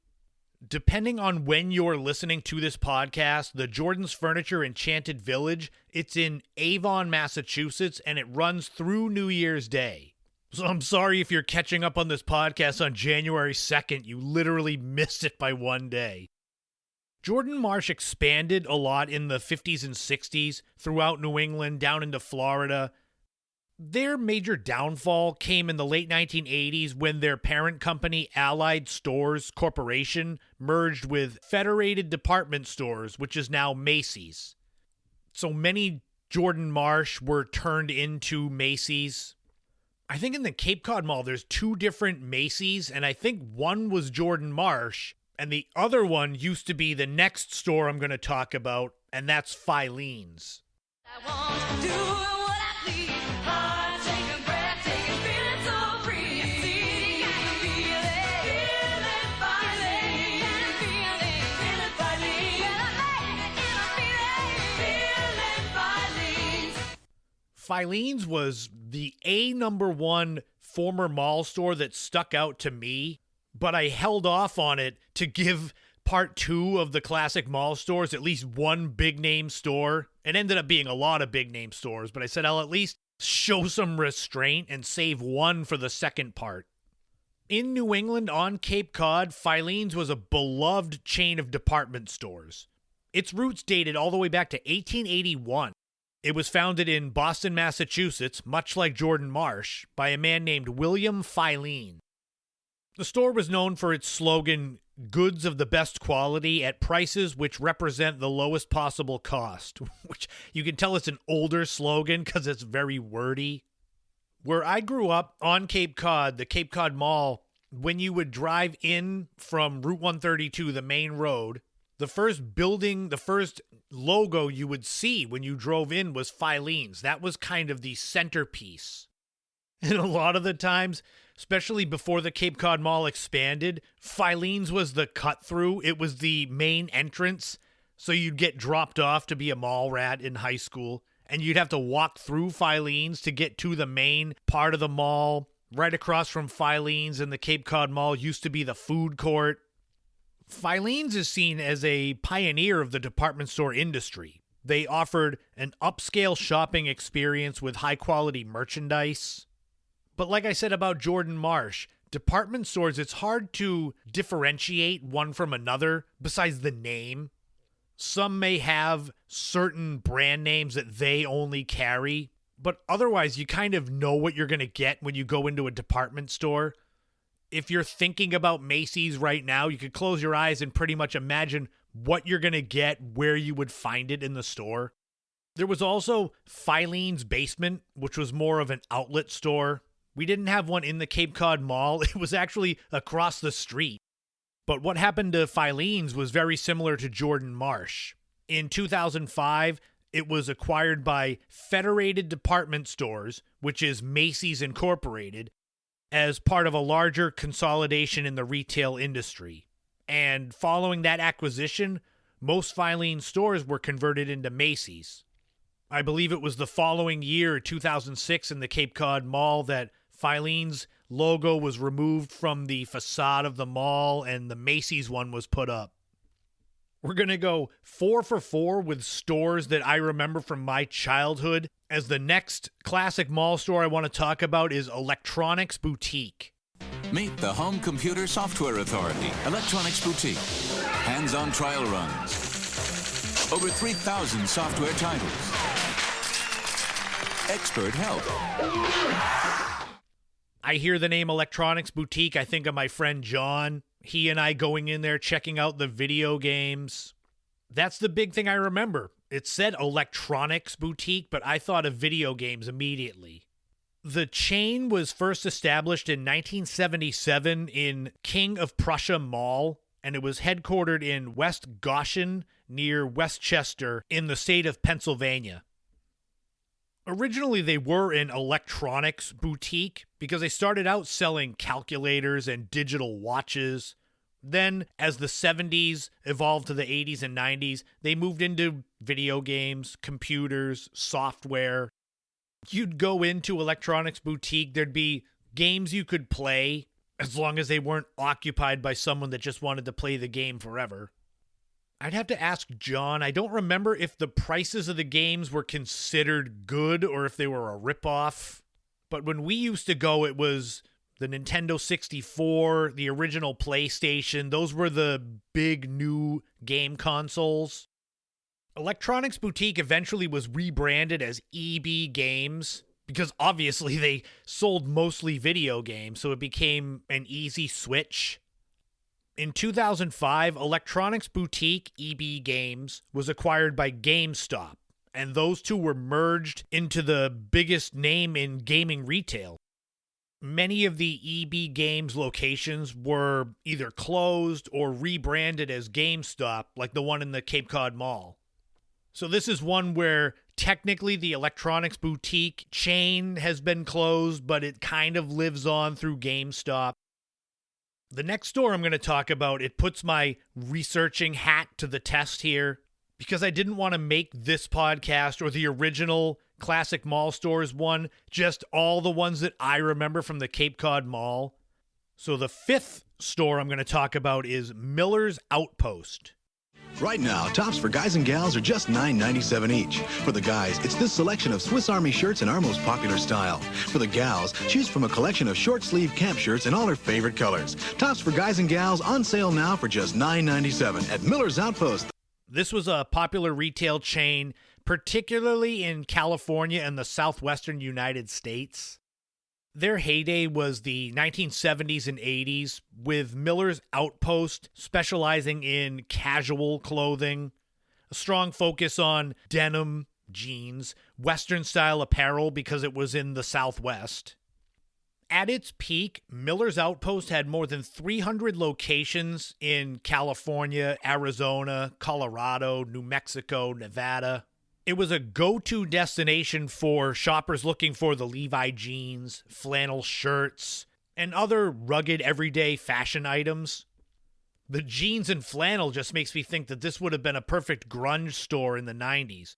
Depending on when you're listening to this podcast, the Jordan's Furniture Enchanted Village, it's in Avon, Massachusetts, and it runs through New Year's Day. So I'm sorry if you're catching up on this podcast on January 2nd. You literally missed it by one day. Jordan Marsh expanded a lot in the 50s and 60s throughout New England, down into Florida. Their major downfall came in the late 1980s when their parent company, Allied Stores Corporation, merged with Federated Department Stores, which is now Macy's. So many Jordan Marsh were turned into Macy's. I think in the Cape Cod Mall, there's two different Macy's, and I think one was Jordan Marsh, and the other one used to be the next store I'm going to talk about, and that's Filene's. I want to do Filene's was the number one former mall store that stuck out to me, but I held off on it to give part 2 of the classic mall stores at least one big name store. It ended up being a lot of big name stores, but I said I'll at least show some restraint and save one for the second part. In New England on Cape Cod, Filene's was a beloved chain of department stores. Its roots dated all the way back to 1881. It was founded in Boston, Massachusetts, much like Jordan Marsh, by a man named William Filene. The store was known for its slogan, "Goods of the best quality at prices which represent the lowest possible cost," which you can tell it's an older slogan because it's very wordy. Where I grew up on Cape Cod, the Cape Cod Mall, when you would drive in from Route 132, the main road, the first building, the first logo you would see when you drove in was Filene's. That was kind of the centerpiece. And a lot of the times, especially before the Cape Cod Mall expanded, Filene's was the cut-through. It was the main entrance, so you'd get dropped off to be a mall rat in high school, and you'd have to walk through Filene's to get to the main part of the mall. Right across from Filene's and the Cape Cod Mall used to be the food court. Filene's is seen as a pioneer of the department store industry. They offered an upscale shopping experience with high-quality merchandise. But like I said about Jordan Marsh, department stores, it's hard to differentiate one from another besides the name. Some may have certain brand names that they only carry, but otherwise you kind of know what you're going to get when you go into a department store. If you're thinking about Macy's right now, you could close your eyes and pretty much imagine what you're going to get, where you would find it in the store. There was also Filene's Basement, which was more of an outlet store. We didn't have one in the Cape Cod Mall. It was actually across the street. But what happened to Filene's was very similar to Jordan Marsh. In 2005, it was acquired by Federated Department Stores, which is Macy's Incorporated, as part of a larger consolidation in the retail industry. And following that acquisition, most Filene's stores were converted into Macy's. I believe it was the following year, 2006, in the Cape Cod Mall that Filene's logo was removed from the facade of the mall and the Macy's one was put up. We're going to go 4 for 4 with stores that I remember from my childhood, as the next classic mall store I want to talk about is Electronics Boutique. Meet the Home Computer Software Authority, Electronics Boutique. Hands-on trial runs. Over 3,000 software titles. Expert help. I hear the name Electronics Boutique, I think of my friend John. He and I going in there checking out the video games. That's the big thing I remember. It said Electronics Boutique, but I thought of video games immediately. The chain was first established in 1977 in King of Prussia Mall, and it was headquartered in West Goshen near Westchester in the state of Pennsylvania. Originally, they were an electronics boutique because they started out selling calculators and digital watches. Then, as the 70s evolved to the 80s and 90s, they moved into video games, computers, software. You'd go into Electronics Boutique, there'd be games you could play as long as they weren't occupied by someone that just wanted to play the game forever. I'd have to ask John. I don't remember if the prices of the games were considered good or if they were a ripoff. But when we used to go, it was the Nintendo 64, the original PlayStation. Those were the big new game consoles. Electronics Boutique eventually was rebranded as EB Games because obviously they sold mostly video games, so it became an easy switch. In 2005, Electronics Boutique, EB Games, was acquired by GameStop, and those two were merged into the biggest name in gaming retail. Many of the EB Games locations were either closed or rebranded as GameStop, like the one in the Cape Cod Mall. So this is one where technically the Electronics Boutique chain has been closed, but it kind of lives on through GameStop. The next store I'm going to talk about, it puts my researching hat to the test here because I didn't want to make this podcast or the original classic mall stores one, just all the ones that I remember from the Cape Cod Mall. So the fifth store I'm going to talk about is Miller's Outpost. Right now, tops for guys and gals are just $9.97 each. For the guys, it's this selection of Swiss Army shirts in our most popular style. For the gals, choose from a collection of short-sleeve camp shirts in all her favorite colors. Tops for guys and gals on sale now for just $9.97 at Miller's Outpost. This was a popular retail chain, particularly in California and the southwestern United States. Their heyday was the 1970s and 80s, with Miller's Outpost specializing in casual clothing, a strong focus on denim, jeans, Western-style apparel because it was in the Southwest. At its peak, Miller's Outpost had more than 300 locations in California, Arizona, Colorado, New Mexico, Nevada. It was a go-to destination for shoppers looking for the Levi jeans, flannel shirts, and other rugged everyday fashion items. The jeans and flannel just makes me think that this would have been a perfect grunge store in the 90s.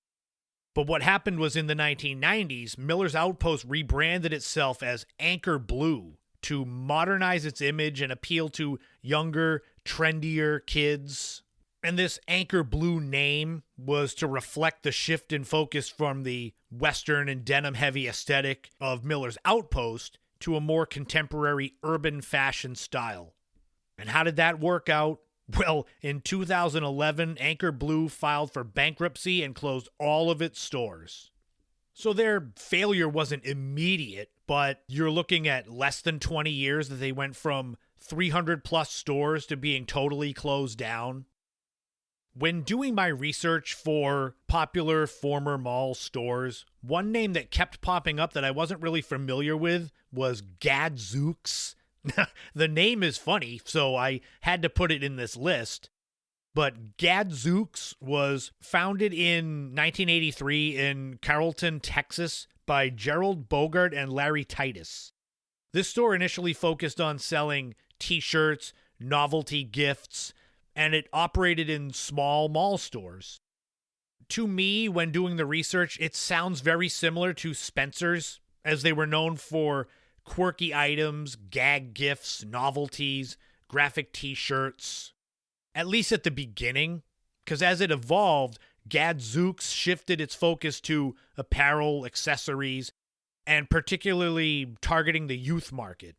But what happened was in the 1990s, Miller's Outpost rebranded itself as Anchor Blue to modernize its image and appeal to younger, trendier kids. And this Anchor Blue name was to reflect the shift in focus from the Western and denim-heavy aesthetic of Miller's Outpost to a more contemporary urban fashion style. And how did that work out? Well, in 2011, Anchor Blue filed for bankruptcy and closed all of its stores. So their failure wasn't immediate, but you're looking at less than 20 years that they went from 300-plus stores to being totally closed down. When doing my research for popular former mall stores, one name that kept popping up that I wasn't really familiar with was Gadzooks. The name is funny, so I had to put it in this list. But Gadzooks was founded in 1983 in Carrollton, Texas by Gerald Bogart and Larry Titus. This store initially focused on selling t-shirts, novelty gifts, and it operated in small mall stores. To me, when doing the research, it sounds very similar to Spencer's, as they were known for quirky items, gag gifts, novelties, graphic t-shirts, at least at the beginning, because as it evolved, Gadzooks shifted its focus to apparel, accessories, and particularly targeting the youth market.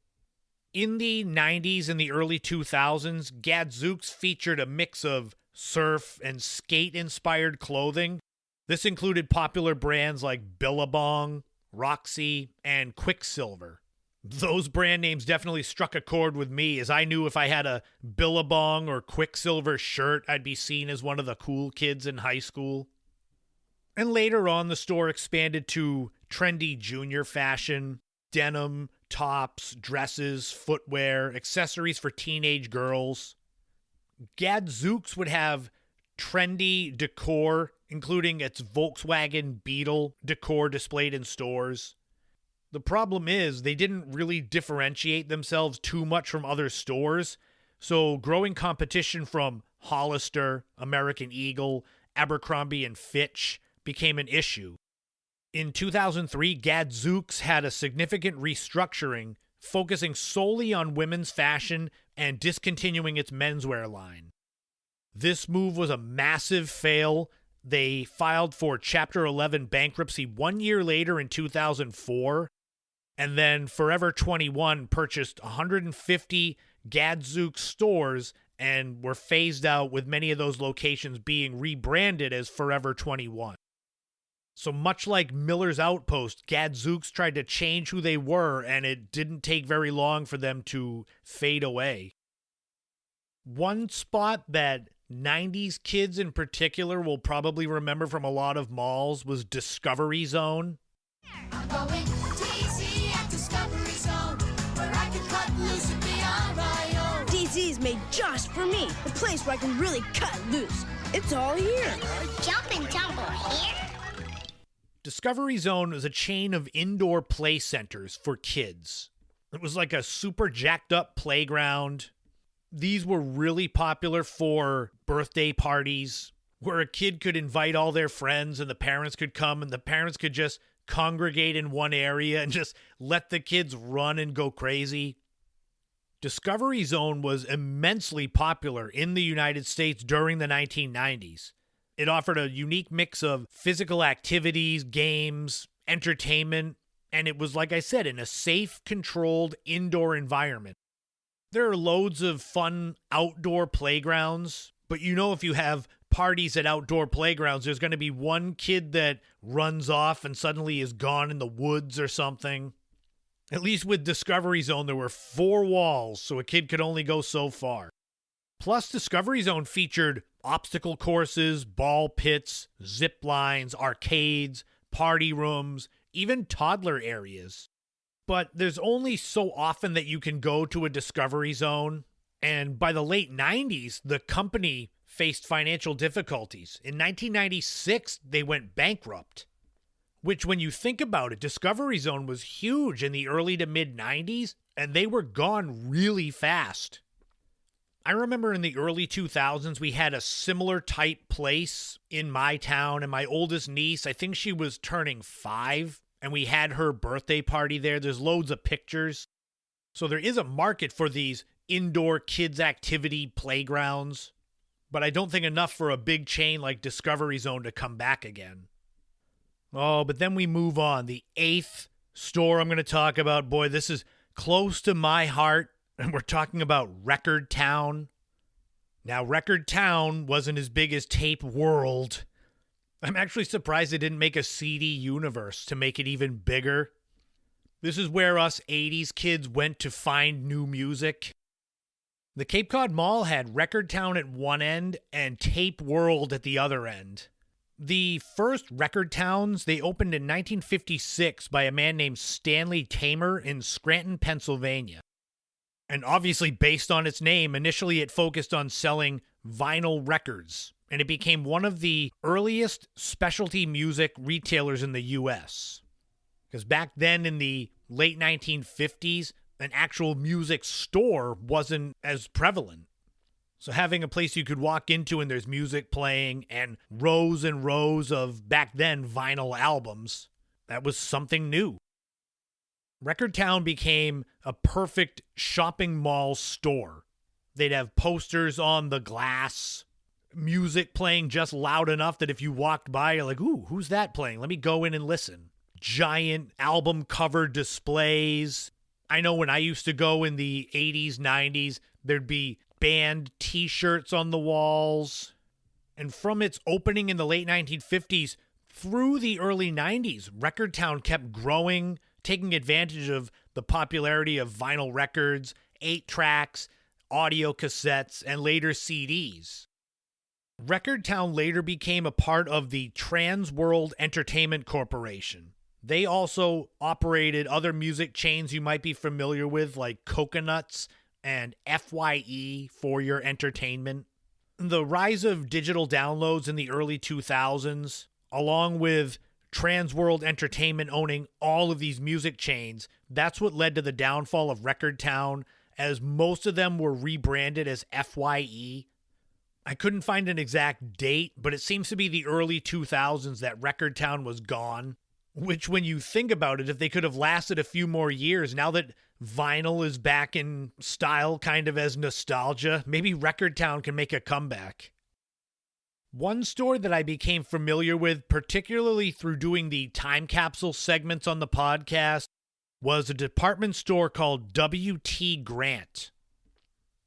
In the 90s and the early 2000s, Gadzooks featured a mix of surf and skate-inspired clothing. This included popular brands like Billabong, Roxy, and Quicksilver. Those brand names definitely struck a chord with me, as I knew if I had a Billabong or Quicksilver shirt, I'd be seen as one of the cool kids in high school. And later on, the store expanded to trendy junior fashion, denim, tops, dresses, footwear, accessories for teenage girls. Gadzooks would have trendy decor, including its Volkswagen Beetle decor displayed in stores. The problem is they didn't really differentiate themselves too much from other stores, so growing competition from Hollister, American Eagle, Abercrombie & Fitch became an issue. In 2003, Gadzooks had a significant restructuring, focusing solely on women's fashion and discontinuing its menswear line. This move was a massive fail. They filed for Chapter 11 bankruptcy 1 year later in 2004, and then Forever 21 purchased 150 Gadzooks stores and were phased out, with many of those locations being rebranded as Forever 21. So much like Miller's Outpost, Gadzooks tried to change who they were, and it didn't take very long for them to fade away. One spot that 90s kids in particular will probably remember from a lot of malls was Discovery Zone. I'm going DC at Discovery Zone, where I can cut loose and be on my own. DC is made just for me, the place where I can really cut loose. It's all here. Jump and tumble here. Discovery Zone is a chain of indoor play centers for kids. It was like a super jacked up playground. These were really popular for birthday parties, where a kid could invite all their friends and the parents could come and the parents could just congregate in one area and just let the kids run and go crazy. Discovery Zone was immensely popular in the United States during the 1990s. It offered a unique mix of physical activities, games, entertainment, and it was, like I said, in a safe, controlled indoor environment. There are loads of fun outdoor playgrounds, but you know if you have parties at outdoor playgrounds, there's going to be one kid that runs off and suddenly is gone in the woods or something. At least with Discovery Zone, there were 4 walls, so a kid could only go so far. Plus, Discovery Zone featured obstacle courses, ball pits, zip lines, arcades, party rooms, even toddler areas. But there's only so often that you can go to a Discovery Zone, and by the late 90s, the company faced financial difficulties. In 1996, they went bankrupt. Which, when you think about it, Discovery Zone was huge in the early to mid-90s, and they were gone really fast. I remember in the early 2000s, we had a similar type place in my town, and my oldest niece, I think she was turning 5, and we had her birthday party there. There's loads of pictures. So there is a market for these indoor kids' activity playgrounds, but I don't think enough for a big chain like Discovery Zone to come back again. Oh, but then we move on. The 8th store I'm going to talk about, boy, this is close to my heart, and we're talking about Record Town. Now, Record Town wasn't as big as Tape World. I'm actually surprised they didn't make a CD universe to make it even bigger. This is where us 80s kids went to find new music. The Cape Cod Mall had Record Town at one end and Tape World at the other end. The first Record Towns, they opened in 1956 by a man named Stanley Tamer in Scranton, Pennsylvania. And obviously based on its name, initially it focused on selling vinyl records, and it became one of the earliest specialty music retailers in the U.S. Because back then in the late 1950s, an actual music store wasn't as prevalent. So having a place you could walk into and there's music playing and rows of, back then, vinyl albums, that was something new. Record Town became a perfect shopping mall store. They'd have posters on the glass, music playing just loud enough that if you walked by, you're like, ooh, who's that playing? Let me go in and listen. Giant album cover displays. I know when I used to go in the 80s, 90s, there'd be band t-shirts on the walls. And from its opening in the late 1950s through the early 90s, Record Town kept growing, taking advantage of the popularity of vinyl records, 8-tracks, audio cassettes, and later CDs. Record Town later became a part of the Trans World Entertainment Corporation. They also operated other music chains you might be familiar with, like Coconuts and FYE for your entertainment. The rise of digital downloads in the early 2000s, along with Trans World Entertainment owning all of these music chains, that's what led to the downfall of Record Town, as most of them were rebranded as FYE. I couldn't find an exact date, but it seems to be the early 2000s that Record Town was gone. Which, when you think about it, if they could have lasted a few more years, now that vinyl is back in style kind of as nostalgia, maybe Record Town can make a comeback. One store that I became familiar with, particularly through doing the time capsule segments on the podcast, was a department store called W.T. Grant.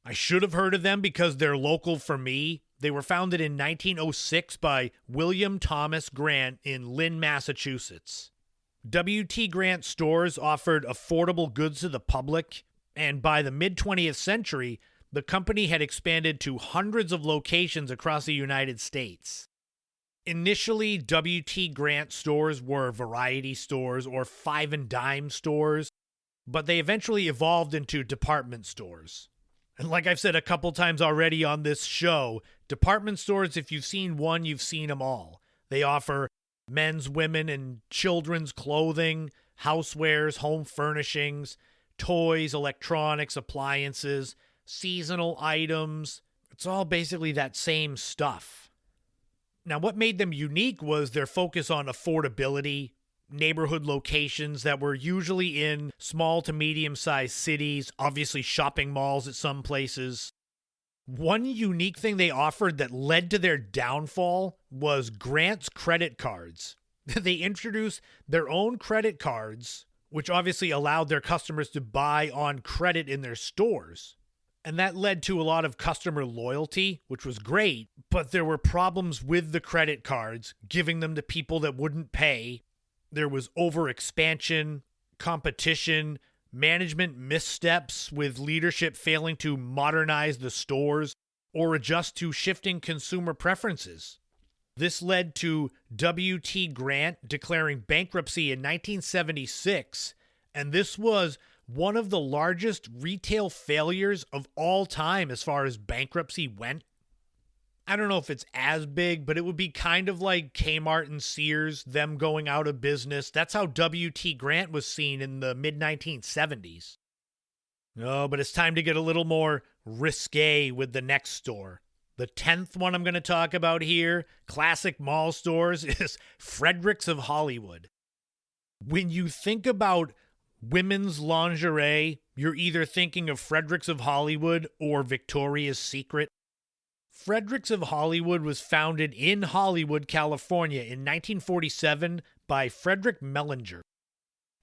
I should have heard of them because they're local for me. They were founded in 1906 by William Thomas Grant in Lynn, Massachusetts. W.T. Grant stores offered affordable goods to the public, and by the mid-20th century, the company had expanded to hundreds of locations across the United States. Initially, W.T. Grant stores were variety stores or five and dime stores, but they eventually evolved into department stores. And like I've said a couple times already on this show, department stores, if you've seen one, you've seen them all. They offer men's, women, and children's clothing, housewares, home furnishings, toys, electronics, appliances, seasonal items. It's all basically that same stuff. Now, what made them unique was their focus on affordability, neighborhood locations that were usually in small to medium-sized cities, obviously shopping malls at some places. One unique thing they offered that led to their downfall was Grant's credit cards. They introduced their own credit cards, which obviously allowed their customers to buy on credit in their stores. And that led to a lot of customer loyalty, which was great, but there were problems with the credit cards, giving them to people that wouldn't pay. There was overexpansion, competition, management missteps with leadership failing to modernize the stores or adjust to shifting consumer preferences. This led to W.T. Grant declaring bankruptcy in 1976, and this was one of the largest retail failures of all time as far as bankruptcy went. I don't know if it's as big, but it would be kind of like Kmart and Sears, them going out of business. That's how W.T. Grant was seen in the mid-1970s. Oh, but it's time to get a little more risque with the next store. The 10th one I'm going to talk about here, classic mall stores, is Fredericks of Hollywood. When you think about women's lingerie, you're either thinking of Fredericks of Hollywood or Victoria's Secret. Fredericks of Hollywood was founded in Hollywood, California in 1947 by Frederick Mellinger.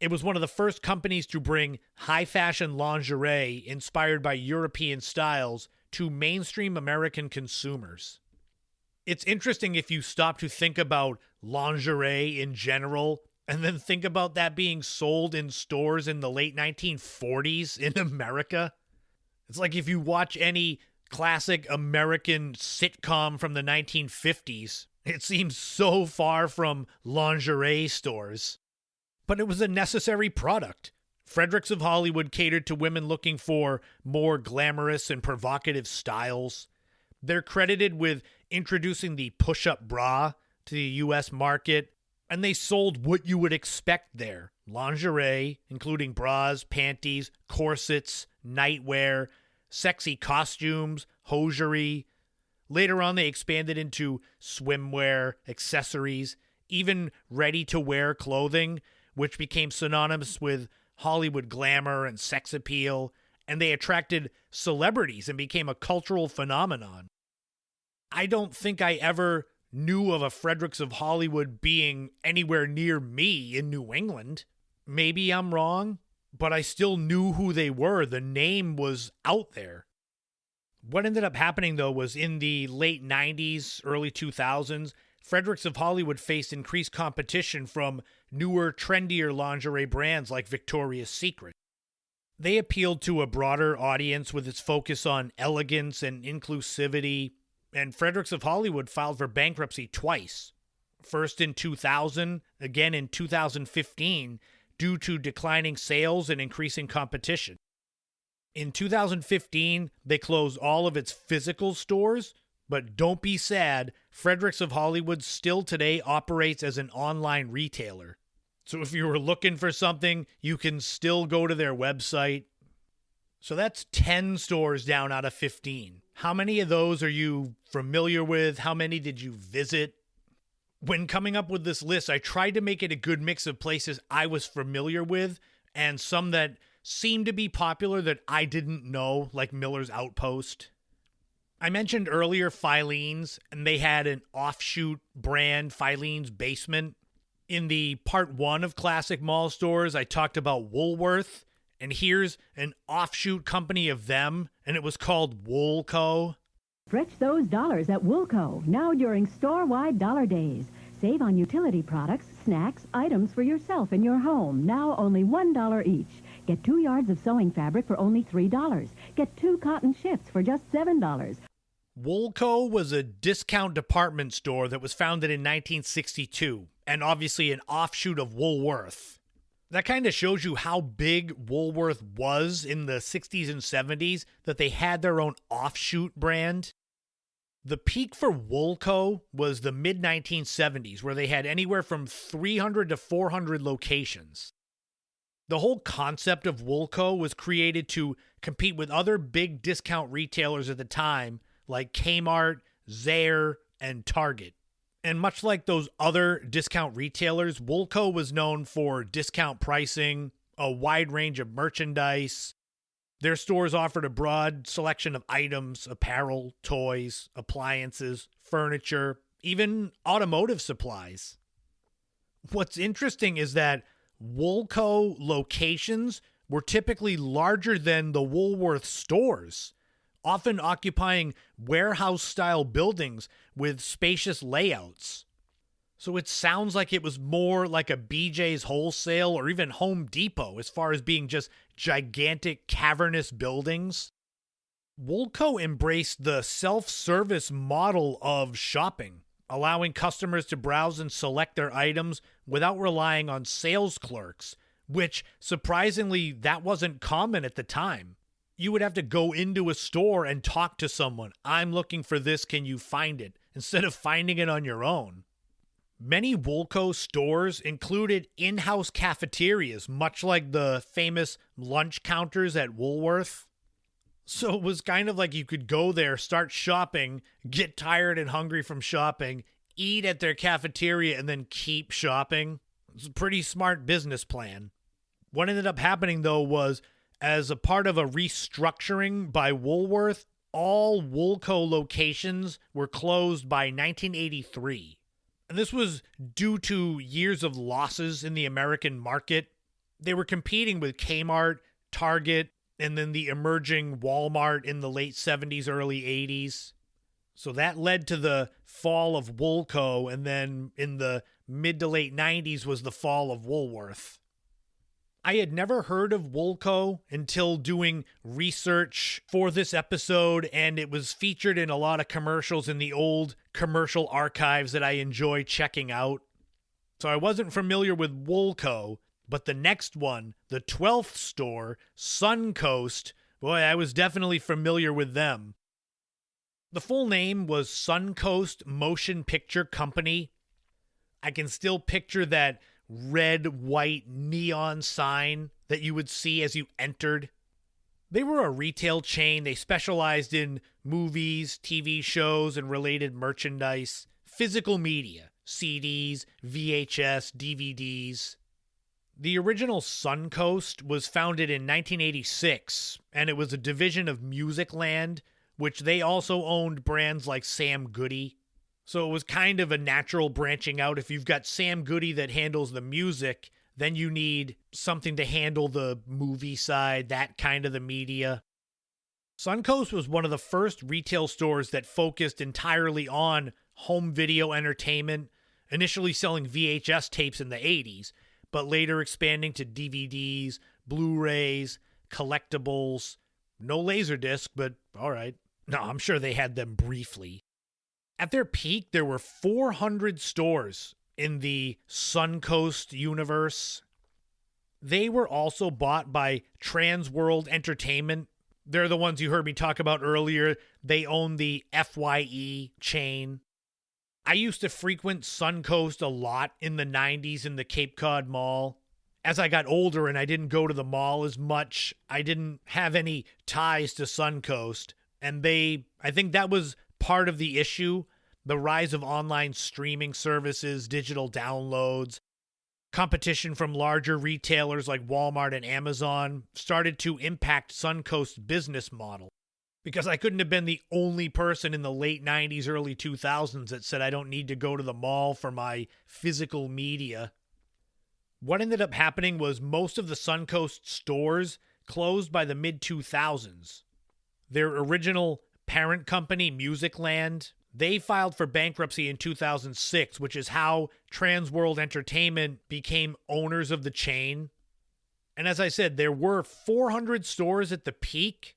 It was one of the first companies to bring high-fashion lingerie inspired by European styles to mainstream American consumers. It's interesting if you stop to think about lingerie in general and then think about that being sold in stores in the late 1940s in America. It's like if you watch any classic American sitcom from the 1950s, it seems so far from lingerie stores. But it was a necessary product. Fredericks of Hollywood catered to women looking for more glamorous and provocative styles. They're credited with introducing the push-up bra to the U.S. market, and they sold what you would expect there. Lingerie, including bras, panties, corsets, nightwear, sexy costumes, hosiery. Later on, they expanded into swimwear, accessories, even ready-to-wear clothing, which became synonymous with Hollywood glamour and sex appeal, and they attracted celebrities and became a cultural phenomenon. I don't think I ever knew of a Fredericks of Hollywood being anywhere near me in New England. Maybe I'm wrong, but I still knew who they were. The name was out there. What ended up happening, though, was in the late 90s, early 2000s, Fredericks of Hollywood faced increased competition from newer, trendier lingerie brands like Victoria's Secret. They appealed to a broader audience with its focus on elegance and inclusivity, and Fredericks of Hollywood filed for bankruptcy twice. First in 2000, again in 2015, due to declining sales and increasing competition. In 2015, they closed all of its physical stores, but don't be sad, Fredericks of Hollywood still today operates as an online retailer. So if you were looking for something, you can still go to their website. So that's 10 stores down out of 15. How many of those are you familiar with? How many did you visit? When coming up with this list, I tried to make it a good mix of places I was familiar with and some that seemed to be popular that I didn't know, like Miller's Outpost. I mentioned earlier Filene's, and they had an offshoot brand, Filene's Basement. In the part 1 of Classic Mall Stores, I talked about Woolworth, and here's an offshoot company of them, and it was called Woolco. Stretch those dollars at Woolco, now during store-wide dollar days. Save on utility products, snacks, items for yourself and your home, now only $1 each. Get 2 yards of sewing fabric for only $3. Get 2 cotton shifts for just $7. Woolco was a discount department store that was founded in 1962, and obviously an offshoot of Woolworth. That kind of shows you how big Woolworth was in the 60s and 70s, that they had their own offshoot brand. The peak for Woolco was the mid-1970s, where they had anywhere from 300 to 400 locations. The whole concept of Woolco was created to compete with other big discount retailers at the time, like Kmart, Zayre, and Target. And much like those other discount retailers, Woolco was known for discount pricing, a wide range of merchandise. Their stores offered a broad selection of items, apparel, toys, appliances, furniture, even automotive supplies. What's interesting is that Woolco locations were typically larger than the Woolworth stores, often occupying warehouse-style buildings with spacious layouts. So it sounds like it was more like a BJ's Wholesale or even Home Depot as far as being just gigantic cavernous buildings. Woolco embraced the self-service model of shopping, allowing customers to browse and select their items without relying on sales clerks, which, surprisingly, that wasn't common at the time. You would have to go into a store and talk to someone. I'm looking for this, can you find it? Instead of finding it on your own. Many Woolco stores included in-house cafeterias, much like the famous lunch counters at Woolworth. So it was kind of like you could go there, start shopping, get tired and hungry from shopping, eat at their cafeteria, and then keep shopping. It's a pretty smart business plan. What ended up happening, though, was as a part of a restructuring by Woolworth, all Woolco locations were closed by 1983. And this was due to years of losses in the American market. They were competing with Kmart, Target, and then the emerging Walmart in the late 70s, early 80s. So that led to the fall of Woolco, and then in the mid to late 90s was the fall of Woolworth. I had never heard of Woolco until doing research for this episode, and it was featured in a lot of commercials in the old commercial archives that I enjoy checking out. So I wasn't familiar with Woolco, but the next one, the 12th store, Suncoast, boy, I was definitely familiar with them. The full name was Suncoast Motion Picture Company. I can still picture that red, white neon sign that you would see as you entered. They were a retail chain. They specialized in movies, TV shows, and related merchandise, physical media, CDs, VHS, DVDs. The original Suncoast was founded in 1986, and it was a division of Musicland, which they also owned brands like Sam Goody. So it was kind of a natural branching out. If you've got Sam Goody that handles the music, then you need something to handle the movie side, that kind of the media. Suncoast was one of the first retail stores that focused entirely on home video entertainment, initially selling VHS tapes in the 80s, but later expanding to DVDs, Blu-rays, collectibles. No Laserdisc, but all right. No, I'm sure they had them briefly. At their peak, there were 400 stores in the Suncoast universe. They were also bought by Transworld Entertainment. They're the ones you heard me talk about earlier. They own the FYE chain. I used to frequent Suncoast a lot in the 90s in the Cape Cod Mall. As I got older and I didn't go to the mall as much, I didn't have any ties to Suncoast. And I think that was part of the issue. The rise of online streaming services, digital downloads, competition from larger retailers like Walmart and Amazon started to impact Suncoast's business model. Because I couldn't have been the only person in the late 90s, early 2000s that said I don't need to go to the mall for my physical media. What ended up happening was most of the Suncoast stores closed by the mid-2000s. Their original parent company, Musicland, they filed for bankruptcy in 2006, which is how Transworld Entertainment became owners of the chain. And as I said, there were 400 stores at the peak.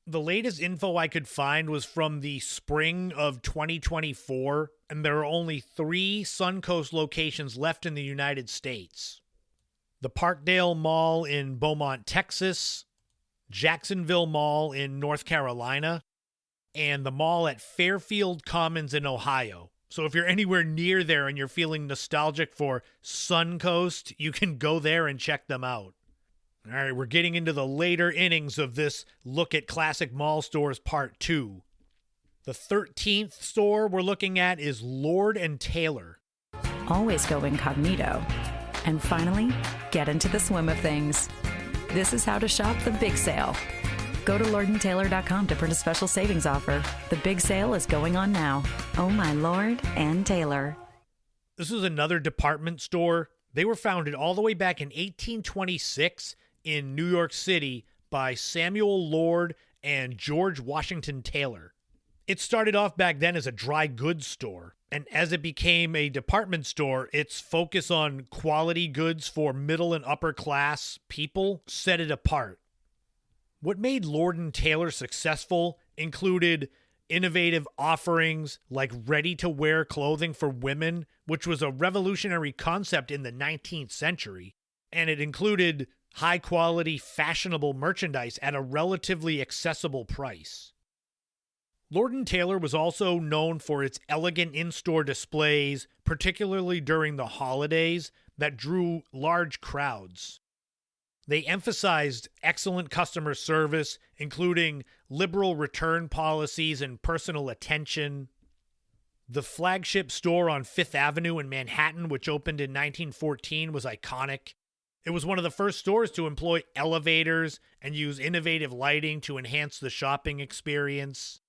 The latest info I could find was from the spring of 2024, and there are only 3 Suncoast locations left in the United States. The Parkdale Mall in Beaumont, Texas, Jacksonville Mall in North Carolina, and the mall at Fairfield Commons in Ohio. So if you're anywhere near there and you're feeling nostalgic for Suncoast, you can go there and check them out. All right, we're getting into the later innings of this Look at Classic Mall Stores Part 2. The 13th store we're looking at is Lord & Taylor. Always go incognito. And finally, get into the swim of things. This is how to shop the big sale. Go to lordandtaylor.com to print a special savings offer. The big sale is going on now. Oh my Lord and Taylor. This is another department store. They were founded all the way back in 1826 in New York City by Samuel Lord and George Washington Taylor. It started off back then as a dry goods store, and as it became a department store, its focus on quality goods for middle and upper class people set it apart. What made Lord & Taylor successful included innovative offerings like ready-to-wear clothing for women, which was a revolutionary concept in the 19th century, and it included high-quality, fashionable merchandise at a relatively accessible price. Lord & Taylor was also known for its elegant in-store displays, particularly during the holidays, that drew large crowds. They emphasized excellent customer service, including liberal return policies and personal attention. The flagship store on Fifth Avenue in Manhattan, which opened in 1914, was iconic. It was one of the first stores to employ elevators and use innovative lighting to enhance the shopping experience.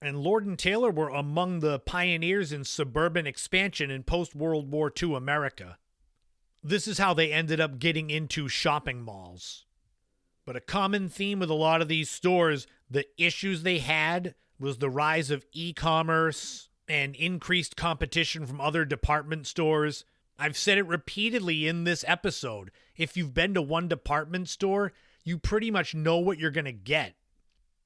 And Lord & Taylor were among the pioneers in suburban expansion in post-World War II America. This is how they ended up getting into shopping malls. But a common theme with a lot of these stores, the issues they had was the rise of e-commerce and increased competition from other department stores. I've said it repeatedly in this episode. If you've been to one department store, you pretty much know what you're going to get.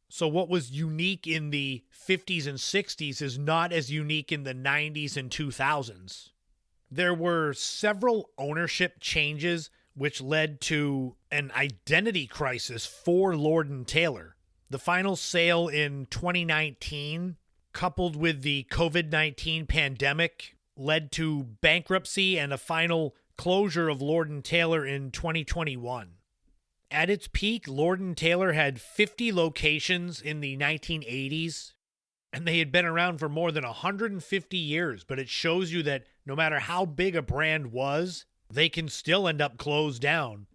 So what was unique in the 50s and 60s is not as unique in the 90s and 2000s. There were several ownership changes which led to an identity crisis for Lord & Taylor. The final sale in 2019, coupled with the COVID-19 pandemic, led to bankruptcy and a final closure of Lord & Taylor in 2021. At its peak, Lord & Taylor had 50 locations in the 1980s, and they had been around for more than 150 years, but it shows you that no matter how big a brand was, they can still end up closed down.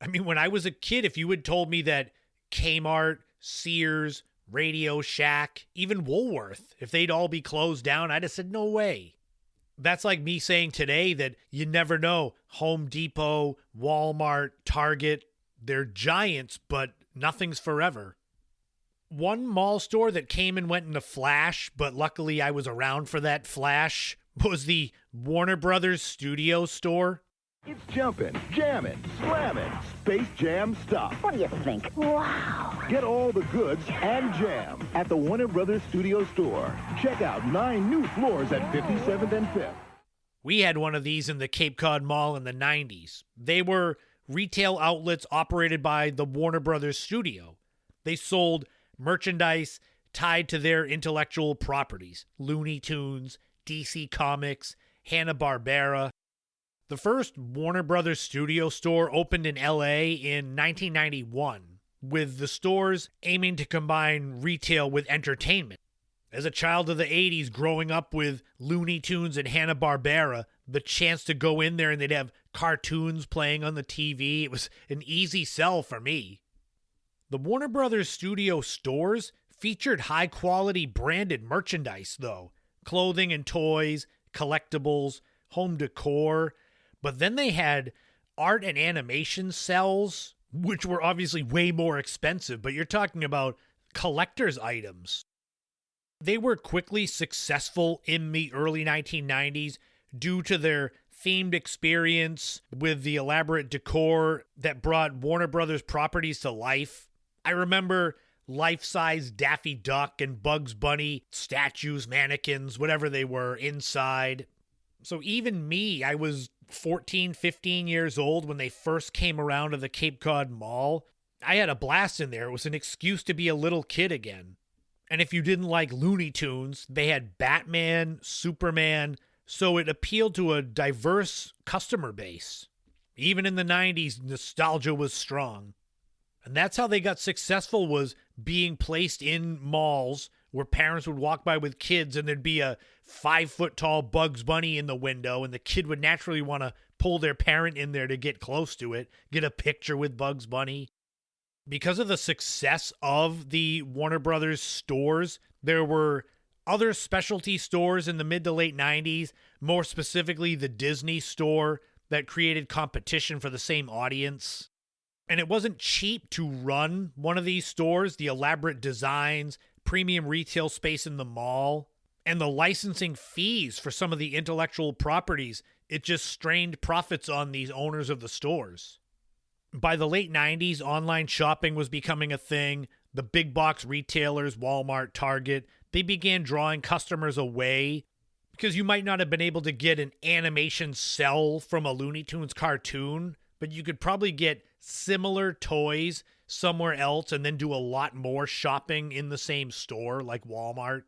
I mean, when I was a kid, if you had told me that Kmart, Sears, Radio Shack, even Woolworth, if they'd all be closed down, I'd have said, no way. That's like me saying today that you never know. Home Depot, Walmart, Target, they're giants, but nothing's forever. One mall store that came and went in a flash, but luckily I was around for that flash, was the Warner Brothers Studio store. It's jumping, jamming, slamming, Space Jam stuff. What do you think? Wow. Get all the goods and jam at the Warner Brothers Studio store. Check out 9 new floors at 57th and 5th. We had one of these in the Cape Cod Mall in the 90s. They were retail outlets operated by the Warner Brothers Studio. They sold merchandise tied to their intellectual properties, Looney Tunes, DC Comics, Hanna-Barbera. The first Warner Brothers Studio store opened in LA in 1991, with the stores aiming to combine retail with entertainment. As a child of the 80s growing up with Looney Tunes and Hanna-Barbera, the chance to go in there and they'd have cartoons playing on the TV, it was an easy sell for me. The Warner Brothers Studio stores featured high-quality branded merchandise, though. Clothing and toys, collectibles, home decor. But then they had art and animation cells, which were obviously way more expensive, but you're talking about collector's items. They were quickly successful in the early 1990s due to their themed experience with the elaborate decor that brought Warner Brothers properties to life. I remember life-size Daffy Duck and Bugs Bunny statues, mannequins, whatever they were, inside. So even me, I was 14, 15 years old when they first came around to the Cape Cod Mall. I had a blast in there. It was an excuse to be a little kid again. And if you didn't like Looney Tunes, they had Batman, Superman, so it appealed to a diverse customer base. Even in the 90s, nostalgia was strong. And that's how they got successful, was being placed in malls where parents would walk by with kids and there'd be a 5-foot-tall Bugs Bunny in the window, and the kid would naturally want to pull their parent in there to get close to it, get a picture with Bugs Bunny. Because of the success of the Warner Brothers stores, there were other specialty stores in the mid to late 90s, more specifically the Disney store, that created competition for the same audience. And it wasn't cheap to run one of these stores. The elaborate designs, premium retail space in the mall, and the licensing fees for some of the intellectual properties, it just strained profits on these owners of the stores. By the late 90s, online shopping was becoming a thing. The big box retailers, Walmart, Target, they began drawing customers away because you might not have been able to get an animation cell from a Looney Tunes cartoon, but you could probably get similar toys somewhere else and then do a lot more shopping in the same store like Walmart.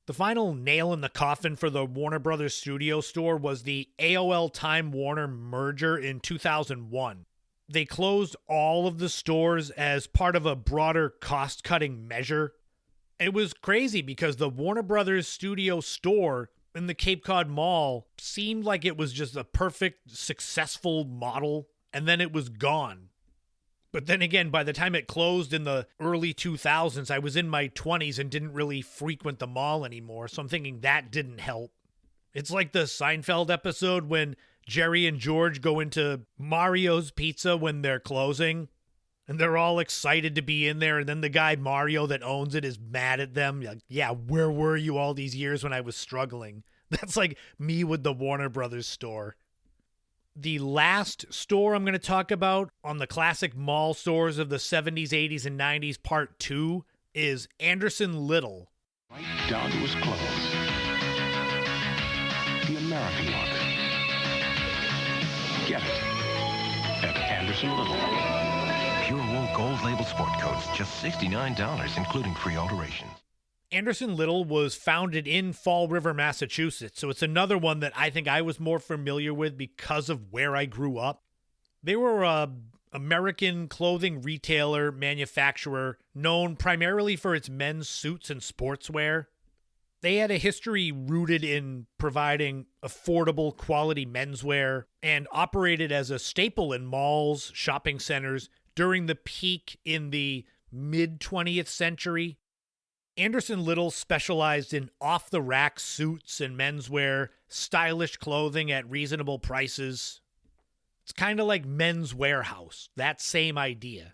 The final nail in the coffin for the Warner Brothers Studio store was the AOL Time Warner merger in 2001. They closed all of the stores as part of a broader cost-cutting measure. It was crazy because the Warner Brothers Studio store in the Cape Cod Mall seemed like it was just a perfect, successful model, and then it was gone. But then again, by the time it closed in the early 2000s, I was in my 20s and didn't really frequent the mall anymore, so I'm thinking that didn't help. It's like the Seinfeld episode when Jerry and George go into Mario's Pizza when they're closing, and they're all excited to be in there, and then the guy Mario that owns it is mad at them. Like, yeah, where were you all these years when I was struggling? That's like me with the Warner Brothers store. The last store I'm going to talk about on the classic mall stores of the 70s, 80s, and 90s, part 2, is Anderson Little. Right down to his clothes. The American look. Get it at Anderson Little. Pure wool gold label sport coats, just $69, including free alterations. Anderson Little was founded in Fall River, Massachusetts, so it's another one that I think I was more familiar with because of where I grew up. They were a American clothing retailer, manufacturer, known primarily for its men's suits and sportswear. They had a history rooted in providing affordable quality menswear and operated as a staple in malls, shopping centers during the peak in the mid-20th century. Anderson Little specialized in off-the-rack suits and menswear, stylish clothing at reasonable prices. It's kind of like Men's Warehouse, that same idea.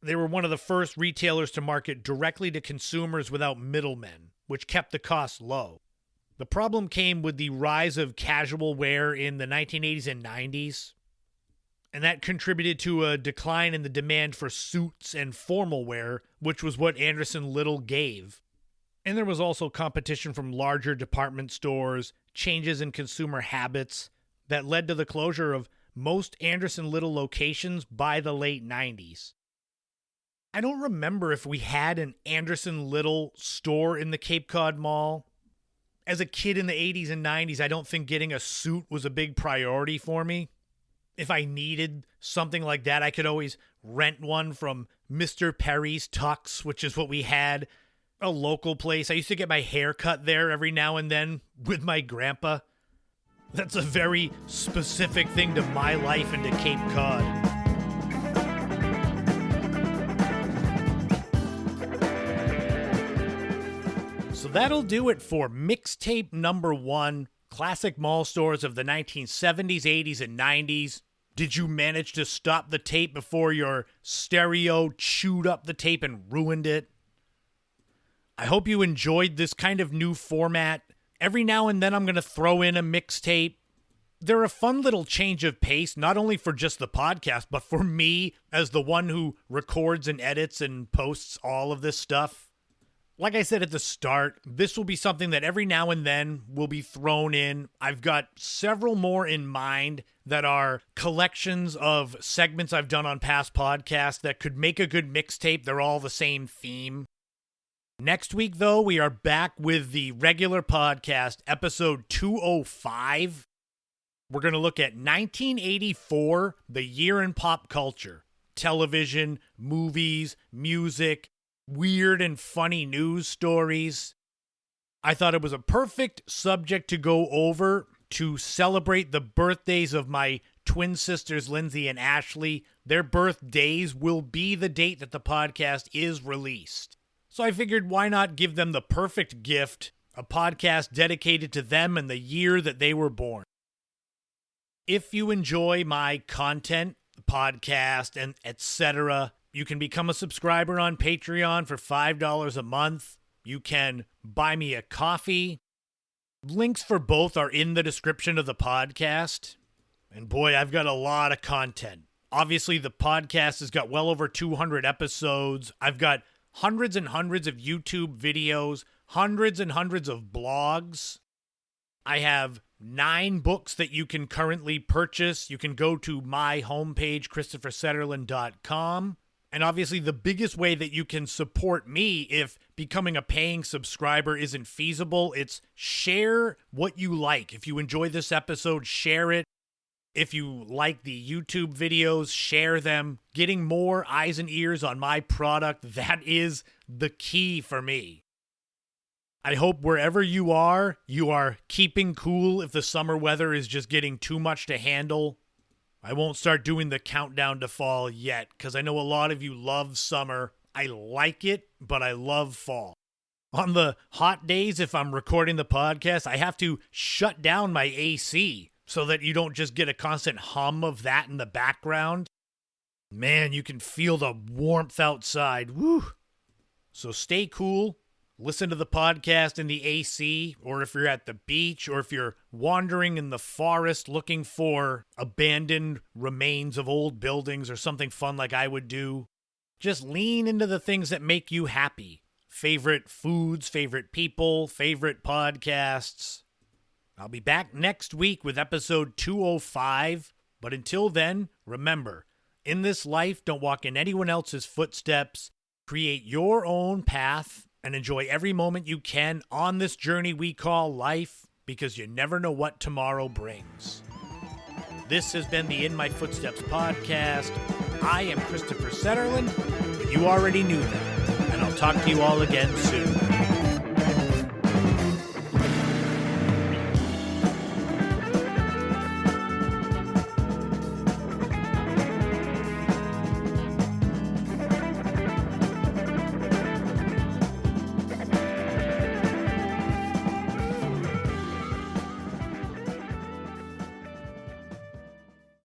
They were one of the first retailers to market directly to consumers without middlemen, which kept the costs low. The problem came with the rise of casual wear in the 1980s and 90s, and that contributed to a decline in the demand for suits and formal wear, which was what Anderson Little gave. And there was also competition from larger department stores, changes in consumer habits that led to the closure of most Anderson Little locations by the late 90s. I don't remember if we had an Anderson Little store in the Cape Cod Mall. As a kid in the 80s and 90s, I don't think getting a suit was a big priority for me. If I needed something like that, I could always rent one from Mr. Perry's Tux, which is what we had, a local place. I used to get my hair cut there every now and then with my grandpa. That's a very specific thing to my life and to Cape Cod. So that'll do it for mixtape number 1. Classic mall stores of the 1970s, 80s, and 90s. Did you manage to stop the tape before your stereo chewed up the tape and ruined it? I hope you enjoyed this kind of new format. Every now and then I'm going to throw in a mixtape. They're a fun little change of pace, not only for just the podcast, but for me as the one who records and edits and posts all of this stuff. Like I said at the start, this will be something that every now and then will be thrown in. I've got several more in mind that are collections of segments I've done on past podcasts that could make a good mixtape. They're all the same theme. Next week, though, we are back with the regular podcast, episode 205. We're going to look at 1984, the year in pop culture. Television, movies, music, weird and funny news stories. I thought it was a perfect subject to go over to celebrate the birthdays of my twin sisters, Lindsay and Ashley. Their birthdays will be the date that the podcast is released. So I figured, why not give them the perfect gift, a podcast dedicated to them and the year that they were born. If you enjoy my content, podcast, and etc., you can become a subscriber on Patreon for $5 a month. You can buy me a coffee. Links for both are in the description of the podcast. And boy, I've got a lot of content. Obviously, the podcast has got well over 200 episodes. I've got hundreds and hundreds of YouTube videos, hundreds and hundreds of blogs. I have 9 books that you can currently purchase. You can go to my homepage, ChristopherSetterland.com. And obviously, the biggest way that you can support me if becoming a paying subscriber isn't feasible, it's share what you like. If you enjoy this episode, share it. If you like the YouTube videos, share them. Getting more eyes and ears on my product, that is the key for me. I hope wherever you are keeping cool if the summer weather is just getting too much to handle. I won't start doing the countdown to fall yet, because I know a lot of you love summer. I like it, but I love fall. On the hot days, if I'm recording the podcast, I have to shut down my AC so that you don't just get a constant hum of that in the background. Man, you can feel the warmth outside. Woo! So stay cool. Listen to the podcast in the AC, or if you're at the beach, or if you're wandering in the forest looking for abandoned remains of old buildings or something fun like I would do. Just lean into the things that make you happy. Favorite foods, favorite people, favorite podcasts. I'll be back next week with episode 205, but until then, remember, in this life, don't walk in anyone else's footsteps. Create your own path and enjoy every moment you can on this journey we call life, because you never know what tomorrow brings. This has been the In My Footsteps podcast. I am Christopher Setterland, but you already knew that, and I'll talk to you all again soon.